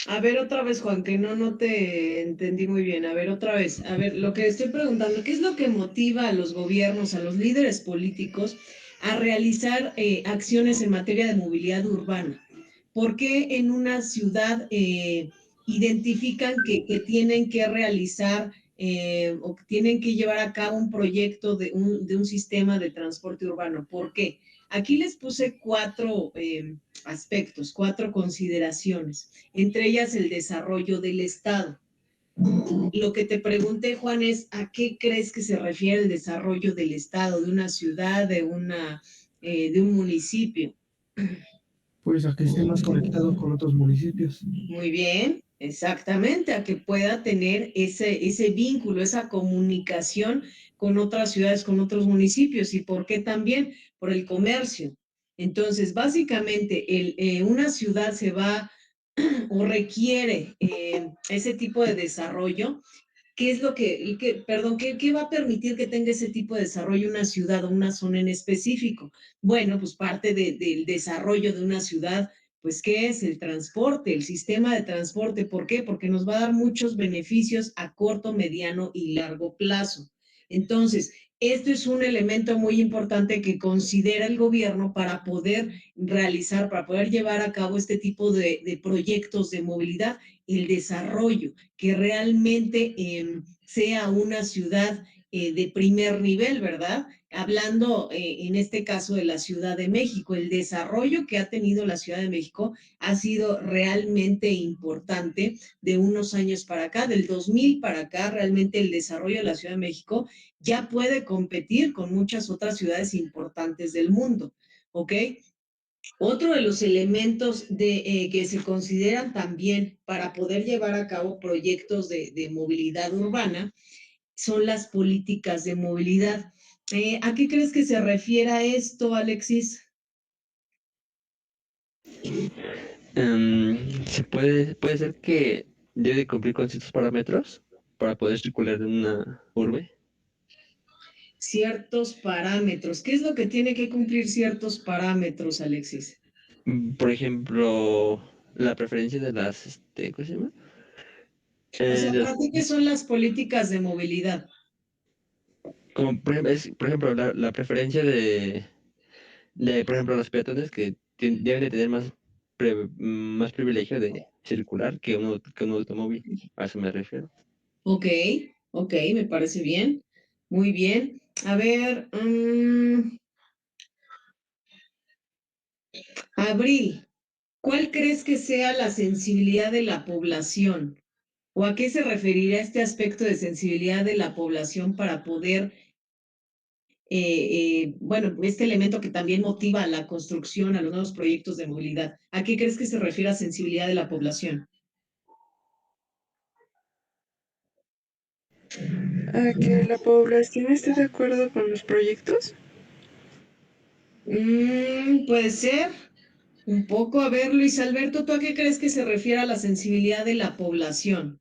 [SPEAKER 1] A ver otra vez, Juan, que no te entendí muy bien. A ver otra vez. A ver, lo que estoy preguntando, ¿qué es lo que motiva a los gobiernos, a los líderes políticos a realizar acciones en materia de movilidad urbana? ¿Por qué en una ciudad identifican que tienen que realizar o que tienen que llevar a cabo un proyecto de un sistema de transporte urbano? ¿Por qué? Aquí les puse 4 aspectos, 4 consideraciones, entre ellas el desarrollo del Estado. Lo que te pregunté, Juan, es ¿a qué crees que se refiere el desarrollo del Estado, de una ciudad, de un municipio?
[SPEAKER 15] Pues a que esté más conectado con otros municipios.
[SPEAKER 1] Muy bien, exactamente, a que pueda tener ese vínculo, esa comunicación con otras ciudades, con otros municipios. ¿Y por qué también? Por el comercio. Entonces, básicamente, una ciudad se va o requiere ese tipo de desarrollo. ¿Qué es lo qué va a permitir que tenga ese tipo de desarrollo una ciudad o una zona en específico? Bueno, pues parte del desarrollo de una ciudad, pues, ¿qué es? El transporte, el sistema de transporte. ¿Por qué? Porque nos va a dar muchos beneficios a corto, mediano y largo plazo. Entonces, esto es un elemento muy importante que considera el gobierno para poder realizar, para poder llevar a cabo este tipo de proyectos de movilidad, el desarrollo, que realmente sea una ciudad de primer nivel, ¿verdad? Hablando en este caso de la Ciudad de México, el desarrollo que ha tenido la Ciudad de México ha sido realmente importante de unos años para acá, del 2000 para acá, realmente el desarrollo de la Ciudad de México ya puede competir con muchas otras ciudades importantes del mundo, ¿ok? Otro de los elementos que se consideran también para poder llevar a cabo proyectos de movilidad urbana son las políticas de movilidad. ¿A qué crees que se refiere esto, Alexis?
[SPEAKER 16] Puede ser que debe cumplir con ciertos parámetros para poder circular en una urbe.
[SPEAKER 1] Ciertos parámetros. ¿Qué es lo que tiene que cumplir ciertos parámetros, Alexis?
[SPEAKER 16] Por ejemplo, la preferencia de las, ¿cómo se llama?
[SPEAKER 1] O sea, ¿para ti qué son las políticas de movilidad?
[SPEAKER 16] Como por ejemplo, la preferencia por ejemplo, los peatones que deben de tener más privilegio de circular que un automóvil. A eso me refiero.
[SPEAKER 1] Ok, me parece bien. Muy bien. A ver, Abril, ¿cuál crees que sea la sensibilidad de la población? ¿O a qué se referirá este aspecto de sensibilidad de la población para poder, bueno, este elemento que también motiva a la construcción, a los nuevos proyectos de movilidad? ¿A qué crees que se refiere a sensibilidad de la población?
[SPEAKER 13] ¿A que la población esté de acuerdo con los proyectos?
[SPEAKER 1] Puede ser. Un poco, a ver, Luis Alberto, ¿tú a qué crees que se refiere a la sensibilidad de la población?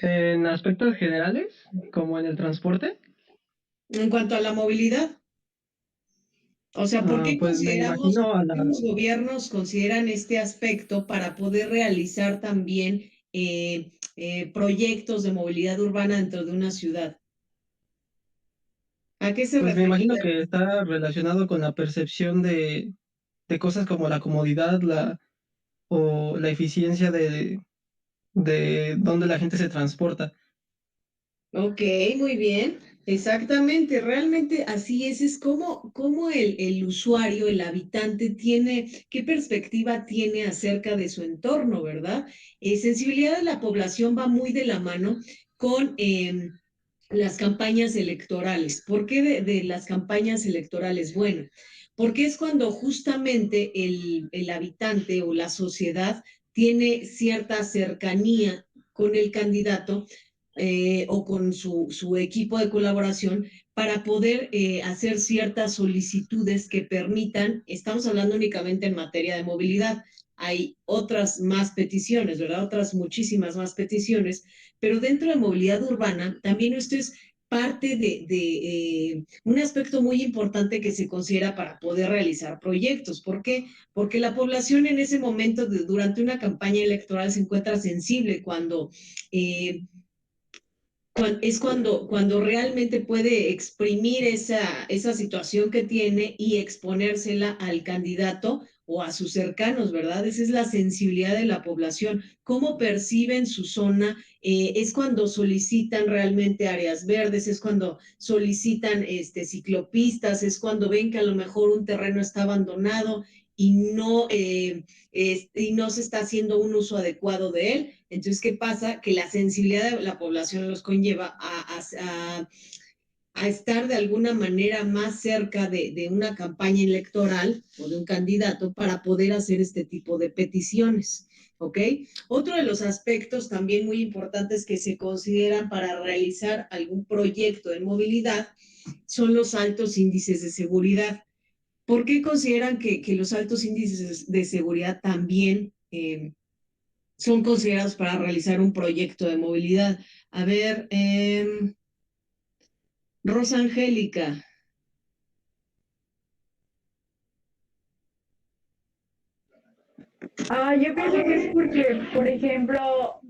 [SPEAKER 17] En aspectos generales, como en el transporte.
[SPEAKER 1] En cuanto a la movilidad. O sea, ¿por qué
[SPEAKER 17] Pues me imagino a
[SPEAKER 1] los gobiernos consideran este aspecto para poder realizar también proyectos de movilidad urbana dentro de una ciudad? ¿A qué se
[SPEAKER 17] Pues me
[SPEAKER 1] refiere?
[SPEAKER 17] imagino que está relacionado con la percepción de cosas como la comodidad, o la eficiencia de dónde la gente se transporta.
[SPEAKER 1] Ok, muy bien. Exactamente, realmente así es como el usuario, el habitante tiene, qué perspectiva tiene acerca de su entorno, ¿verdad? Sensibilidad de la población va muy de la mano con las campañas electorales. ¿Por qué de las campañas electorales? Bueno, porque es cuando justamente el habitante o la sociedad tiene cierta cercanía con el candidato o con su equipo de colaboración para poder hacer ciertas solicitudes que permitan, estamos hablando únicamente en materia de movilidad, hay otras más peticiones, ¿verdad? Otras muchísimas más peticiones, pero dentro de movilidad urbana también esto es parte de un aspecto muy importante que se considera para poder realizar proyectos. ¿Por qué? Porque la población en ese momento, durante una campaña electoral, se encuentra sensible es cuando realmente puede exprimir esa situación que tiene y exponérsela al candidato o a sus cercanos, ¿verdad? Esa es la sensibilidad de la población. ¿Cómo perciben su zona? Es cuando solicitan realmente áreas verdes, es cuando solicitan ciclopistas, es cuando ven que a lo mejor un terreno está abandonado y no se está haciendo un uso adecuado de él. Entonces, ¿qué pasa? Que la sensibilidad de la población los conlleva a estar de alguna manera más cerca de una campaña electoral o de un candidato para poder hacer este tipo de peticiones. ¿Ok? Otro de los aspectos también muy importantes que se consideran para realizar algún proyecto de movilidad son los altos índices de seguridad. ¿Por qué consideran que los altos índices de seguridad también son considerados para realizar un proyecto de movilidad? A ver, Rosa Angélica.
[SPEAKER 18] Yo pienso que es porque, por ejemplo,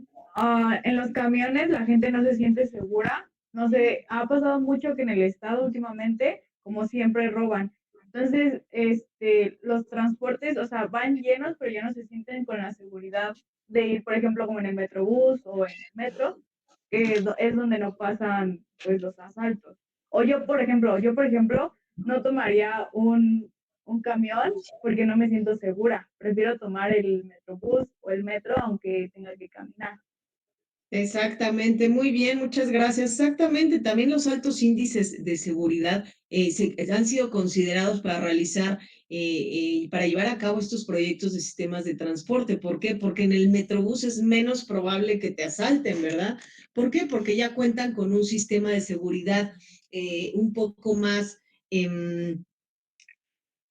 [SPEAKER 18] en los camiones la gente no se siente segura. No sé, ha pasado mucho que en el estado últimamente, como siempre, roban. Entonces, los transportes, o sea, van llenos, pero ya no se sienten con la seguridad de ir, por ejemplo, como en el metrobús o en el metro, que es donde no pasan, pues, los asaltos. O yo, por ejemplo, no tomaría un camión porque no me siento segura. Prefiero tomar el metrobús o el metro aunque tenga que caminar.
[SPEAKER 1] Exactamente, muy bien, muchas gracias. Exactamente, también los altos índices de seguridad han sido considerados para realizar para llevar a cabo estos proyectos de sistemas de transporte. ¿Por qué? Porque en el metrobús es menos probable que te asalten, ¿verdad? ¿Por qué? Porque ya cuentan con un sistema de seguridad un poco más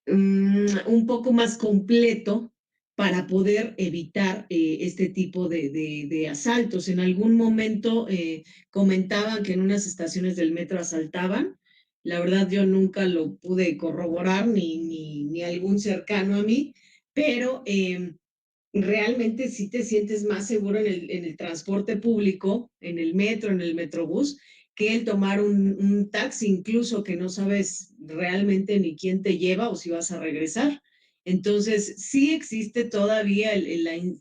[SPEAKER 1] un poco más completo para poder evitar este tipo de asaltos. En algún momento comentaban que en unas estaciones del metro asaltaban. La verdad yo nunca lo pude corroborar ni algún cercano a mí, pero realmente sí te sientes más seguro en el transporte público, en el metro, en el metrobús, que el tomar un taxi, incluso que no sabes realmente ni quién te lleva o si vas a regresar. Entonces, sí existe todavía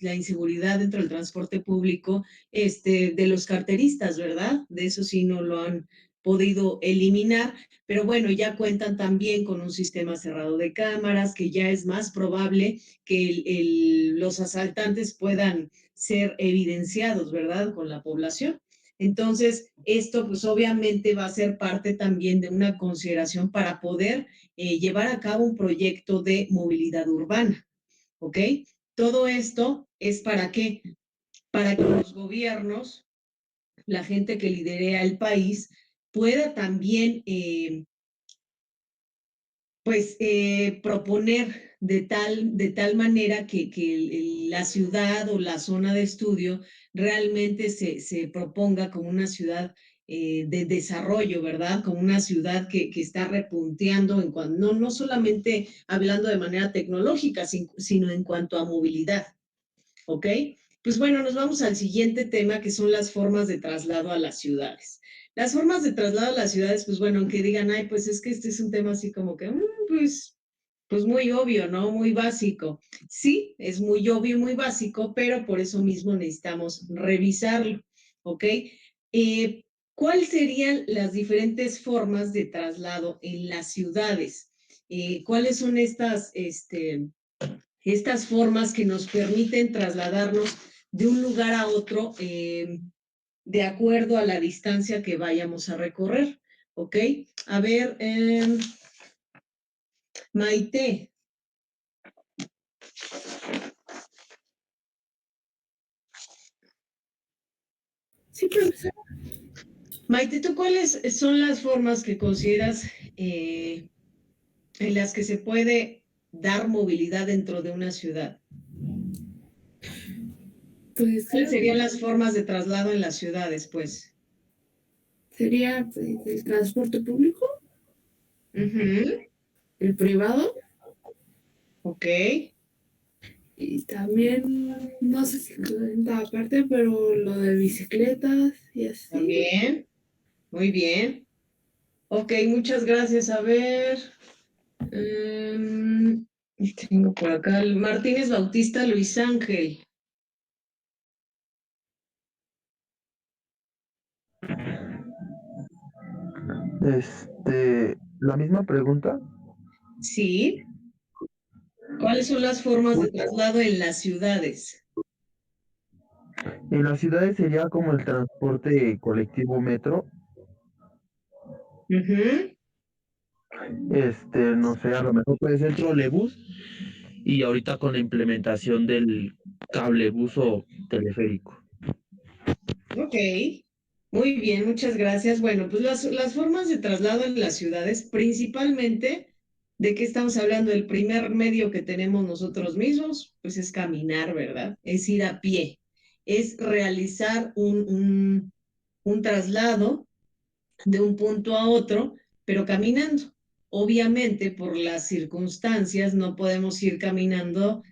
[SPEAKER 1] la inseguridad dentro del transporte público de los carteristas, ¿verdad? De eso sí no lo han podido eliminar, pero bueno, ya cuentan también con un sistema cerrado de cámaras, que ya es más probable que los asaltantes puedan ser evidenciados, ¿verdad? Con la población. Entonces, esto pues obviamente va a ser parte también de una consideración para poder llevar a cabo un proyecto de movilidad urbana, ¿ok? Todo esto es para qué? Para que los gobiernos, la gente que lidera el país, pueda también proponer de tal manera que la ciudad o la zona de estudio realmente se proponga como una ciudad de desarrollo, ¿verdad? Como una ciudad que está repunteando no solamente hablando de manera tecnológica, sino en cuanto a movilidad, ¿ok? Pues bueno, nos vamos al siguiente tema, que son las formas de traslado a las ciudades. Las formas de traslado a las ciudades, pues bueno, aunque digan, ay, pues es que este es un tema así como que, pues muy obvio, ¿no? Muy básico. Sí, es muy obvio y muy básico, pero por eso mismo necesitamos revisarlo, ¿ok? ¿Cuáles serían las diferentes formas de traslado en las ciudades? ¿Cuáles son estas formas que nos permiten trasladarnos de un lugar a otro de acuerdo a la distancia que vayamos a recorrer? ¿Ok? A ver, Maite.
[SPEAKER 13] Sí, profesor.
[SPEAKER 1] Maite, ¿tú cuáles son las formas que consideras en las que se puede dar movilidad dentro de una ciudad?
[SPEAKER 13] Pues
[SPEAKER 1] ¿Cuáles serían las formas de traslado en las ciudades, pues?
[SPEAKER 13] sería pues, el transporte público,
[SPEAKER 1] Ujú.
[SPEAKER 13] el privado.
[SPEAKER 1] Ok.
[SPEAKER 13] Y también, no sé si cuenta aparte, pero lo de bicicletas y así.
[SPEAKER 1] También. Muy bien. Ok, muchas gracias. A ver. Tengo por acá el Martínez Bautista Luis Ángel.
[SPEAKER 19] La misma pregunta.
[SPEAKER 1] Sí. ¿Cuáles son las formas de traslado en las ciudades?
[SPEAKER 19] En las ciudades sería como el transporte colectivo metro.
[SPEAKER 1] Ujú.
[SPEAKER 19] No sé, a lo mejor puede ser trolebús y ahorita con la implementación del cablebús o teleférico.
[SPEAKER 1] Ok, muy bien, muchas gracias. Bueno, pues las formas de traslado en las ciudades, principalmente, ¿de qué estamos hablando? El primer medio que tenemos nosotros mismos, pues es caminar, ¿verdad? Es ir a pie, es realizar un traslado de un punto a otro, pero caminando. Obviamente, por las circunstancias, no podemos ir caminando,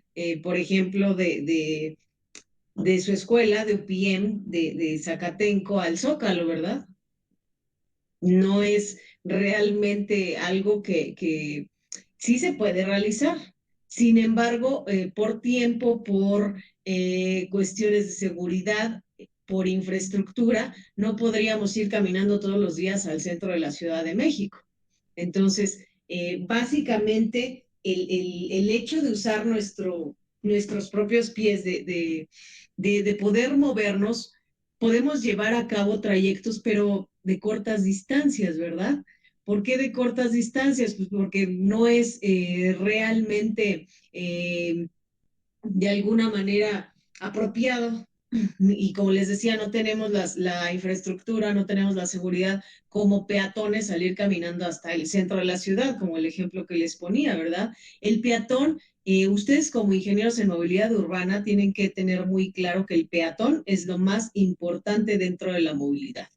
[SPEAKER 1] por ejemplo, de su escuela, de UPM, de Zacatenco al Zócalo, ¿verdad? No es realmente algo que sí se puede realizar. Sin embargo, por tiempo, por cuestiones de seguridad, por infraestructura, no podríamos ir caminando todos los días al centro de la Ciudad de México. Entonces, básicamente, el hecho de usar nuestros propios pies, de poder movernos, podemos llevar a cabo trayectos, pero de cortas distancias, ¿verdad? ¿Por qué de cortas distancias? Pues porque no es realmente de alguna manera apropiado. Y como les decía, no tenemos la infraestructura, no tenemos la seguridad como peatones salir caminando hasta el centro de la ciudad, como el ejemplo que les ponía, ¿verdad? El peatón, ustedes como ingenieros en movilidad urbana tienen que tener muy claro que el peatón es lo más importante dentro de la movilidad.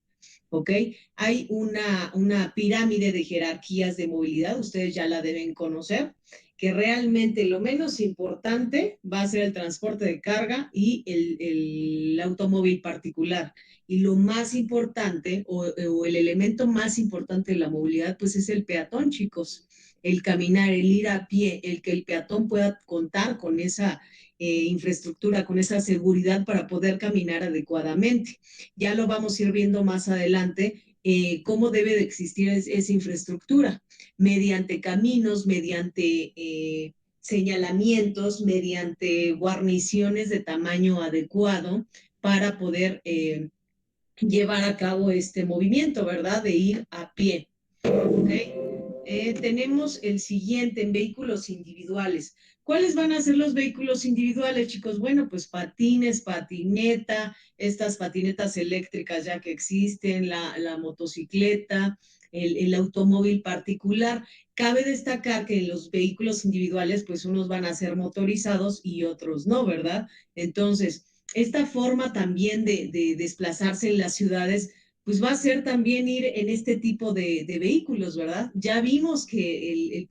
[SPEAKER 1] ¿Ok? Hay una pirámide de jerarquías de movilidad, ustedes ya la deben conocer, que realmente lo menos importante va a ser el transporte de carga y el automóvil particular. Y lo más importante o el elemento más importante de la movilidad, pues es el peatón, chicos. El caminar, el ir a pie, el que el peatón pueda contar con esa infraestructura, con esa seguridad para poder caminar adecuadamente. Ya lo vamos a ir viendo más adelante, cómo debe de existir esa infraestructura, mediante caminos, mediante señalamientos, mediante guarniciones de tamaño adecuado para poder llevar a cabo este movimiento, ¿verdad? De ir a pie. ¿Ok? Tenemos el siguiente en vehículos individuales. ¿Cuáles van a ser los vehículos individuales, chicos? Bueno, pues patines, patineta, estas patinetas eléctricas ya que existen, la motocicleta, el automóvil particular. Cabe destacar que en los vehículos individuales, pues unos van a ser motorizados y otros no, ¿verdad? Entonces, esta forma también de desplazarse en las ciudades pues va a ser también ir en este tipo de vehículos, ¿verdad? Ya vimos que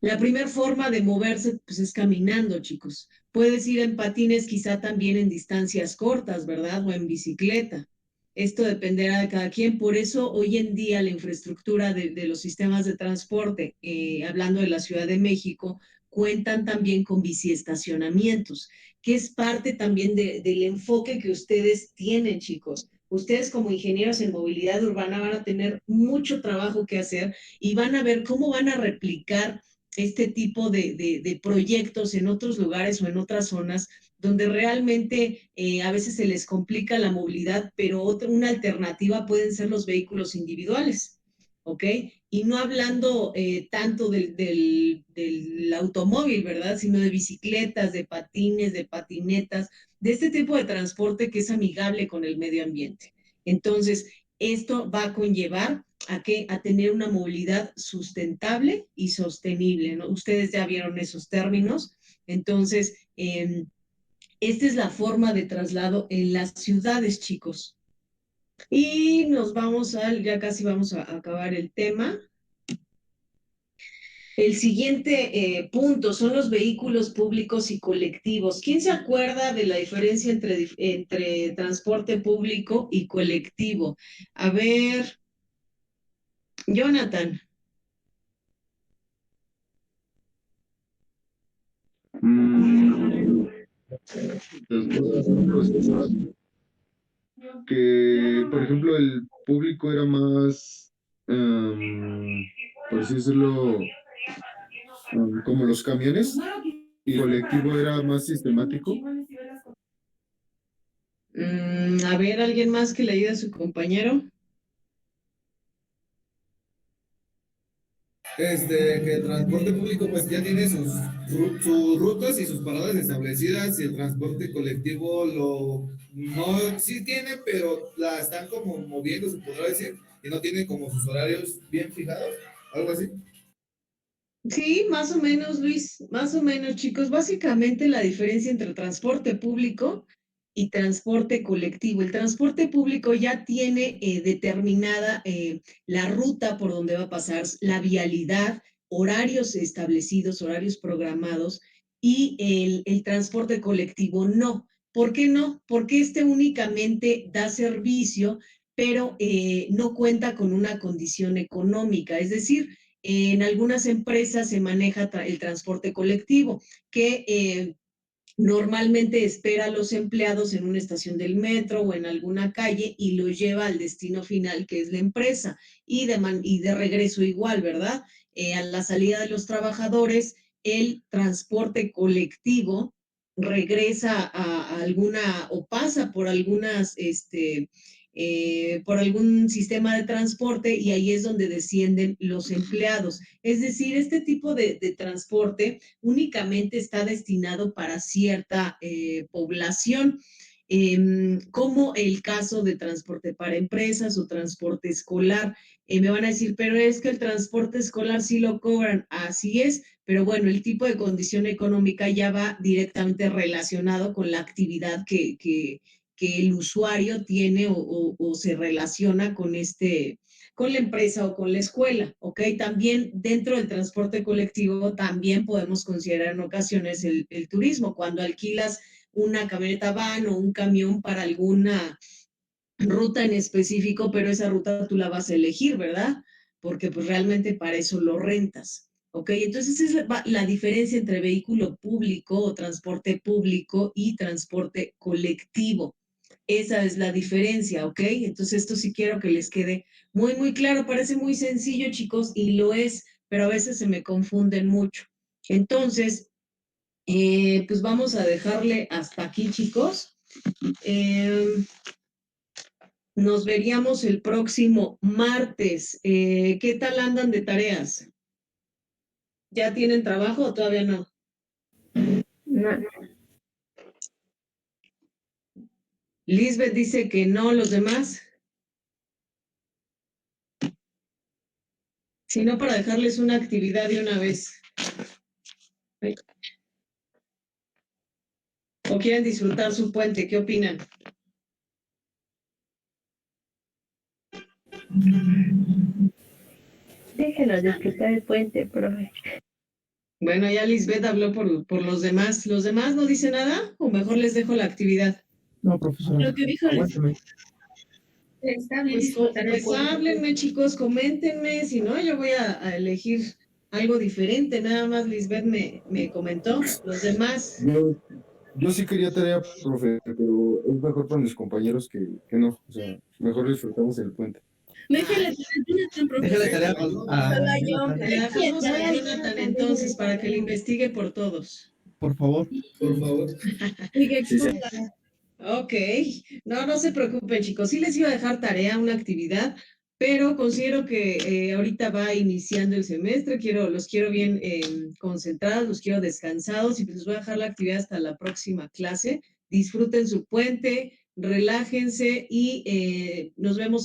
[SPEAKER 1] la primera forma de moverse pues es caminando, chicos. Puedes ir en patines quizá también en distancias cortas, ¿verdad? O en bicicleta. Esto dependerá de cada quien. Por eso hoy en día la infraestructura de los sistemas de transporte, hablando de la Ciudad de México, cuentan también con biciestacionamientos, que es parte también del enfoque que ustedes tienen, chicos. Ustedes como ingenieros en movilidad urbana van a tener mucho trabajo que hacer y van a ver cómo van a replicar este tipo de proyectos en otros lugares o en otras zonas donde realmente a veces se les complica la movilidad, pero una alternativa pueden ser los vehículos individuales, ¿ok? Y no hablando tanto del automóvil, ¿verdad? Sino de bicicletas, de patines, de patinetas, de este tipo de transporte que es amigable con el medio ambiente. Entonces, esto va a conllevar a tener una movilidad sustentable y sostenible, ¿no? Ustedes ya vieron esos términos. Entonces, esta es la forma de traslado en las ciudades, chicos. Y nos vamos ya casi vamos a acabar el tema. El siguiente punto son los vehículos públicos y colectivos. ¿Quién se acuerda de la diferencia entre transporte público y colectivo? A ver, Jonathan.
[SPEAKER 2] Que, por ejemplo, el público era más, por así decirlo, como los camiones, y el colectivo era más sistemático.
[SPEAKER 1] A ver, ¿alguien más que le ayude a su compañero?
[SPEAKER 20] Que el transporte público pues ya tiene sus rutas y sus paradas establecidas, y el transporte colectivo no, sí tiene, pero la están como moviendo, se podrá decir, y no tiene como sus horarios bien fijados, algo así.
[SPEAKER 1] Sí, más o menos, Luis, más o menos, chicos. Básicamente la diferencia entre transporte público y transporte colectivo. El transporte público ya tiene determinada la ruta por donde va a pasar, la vialidad, horarios establecidos, horarios programados, y el transporte colectivo no. ¿Por qué no? Porque este únicamente da servicio, pero no cuenta con una condición económica. Es decir, en algunas empresas se maneja el transporte colectivo, que normalmente espera a los empleados en una estación del metro o en alguna calle y los lleva al destino final, que es la empresa, y de regreso igual, ¿verdad? A la salida de los trabajadores, el transporte colectivo regresa a alguna o pasa por algunas, por algún sistema de transporte, y ahí es donde descienden los empleados. Es decir, este tipo de transporte únicamente está destinado para cierta población, como el caso de transporte para empresas o transporte escolar. Me van a decir, pero es que el transporte escolar sí lo cobran. Así es, pero bueno, el tipo de condición económica ya va directamente relacionado con la actividad que el usuario tiene o se relaciona con con la empresa o con la escuela, ¿ok? También dentro del transporte colectivo también podemos considerar en ocasiones el turismo, cuando alquilas una camioneta van o un camión para alguna ruta en específico, pero esa ruta tú la vas a elegir, ¿verdad? Porque pues realmente para eso lo rentas. ¿Ok? Entonces esa es la diferencia entre vehículo público o transporte público y transporte colectivo. Esa es la diferencia, ¿ok? Entonces esto sí quiero que les quede muy, muy claro. Parece muy sencillo, chicos, y lo es, pero a veces se me confunden mucho. Entonces, pues vamos a dejarle hasta aquí, chicos. Nos veríamos el próximo martes. ¿Qué tal andan de tareas? ¿Ya tienen trabajo o todavía no?
[SPEAKER 6] No.
[SPEAKER 1] Lisbeth dice que no, ¿los demás? Si no, para dejarles una actividad de una vez. ¿O quieren disfrutar su puente? ¿Qué opinan?
[SPEAKER 12] Déjenos disfrutar el puente, profe.
[SPEAKER 1] Bueno, ya Lisbeth habló por los demás. ¿Los demás no dicen nada? ¿O mejor les dejo la actividad?
[SPEAKER 15] No, profesor.
[SPEAKER 1] Lo que dijo
[SPEAKER 15] Aguántame.
[SPEAKER 1] Está bien, pues háblenme, chicos, coméntenme. Si no, yo voy a elegir algo diferente. Nada más Lisbeth me comentó. Los demás.
[SPEAKER 2] Yo sí quería tarea, profe, pero es mejor para mis compañeros que no. O sea, mejor disfrutamos el puente.
[SPEAKER 1] Déjale
[SPEAKER 15] tarea a
[SPEAKER 1] Jonathan. A Jonathan entonces para que le investigue por todos.
[SPEAKER 15] Por favor.
[SPEAKER 20] Por favor.
[SPEAKER 1] Ok, no se preocupen, chicos. Sí les iba a dejar tarea, una actividad, pero considero que ahorita va iniciando el semestre. Los quiero bien concentrados, los quiero descansados, y pues les voy a dejar la actividad hasta la próxima clase. disfruten su puente, relájense y nos vemos el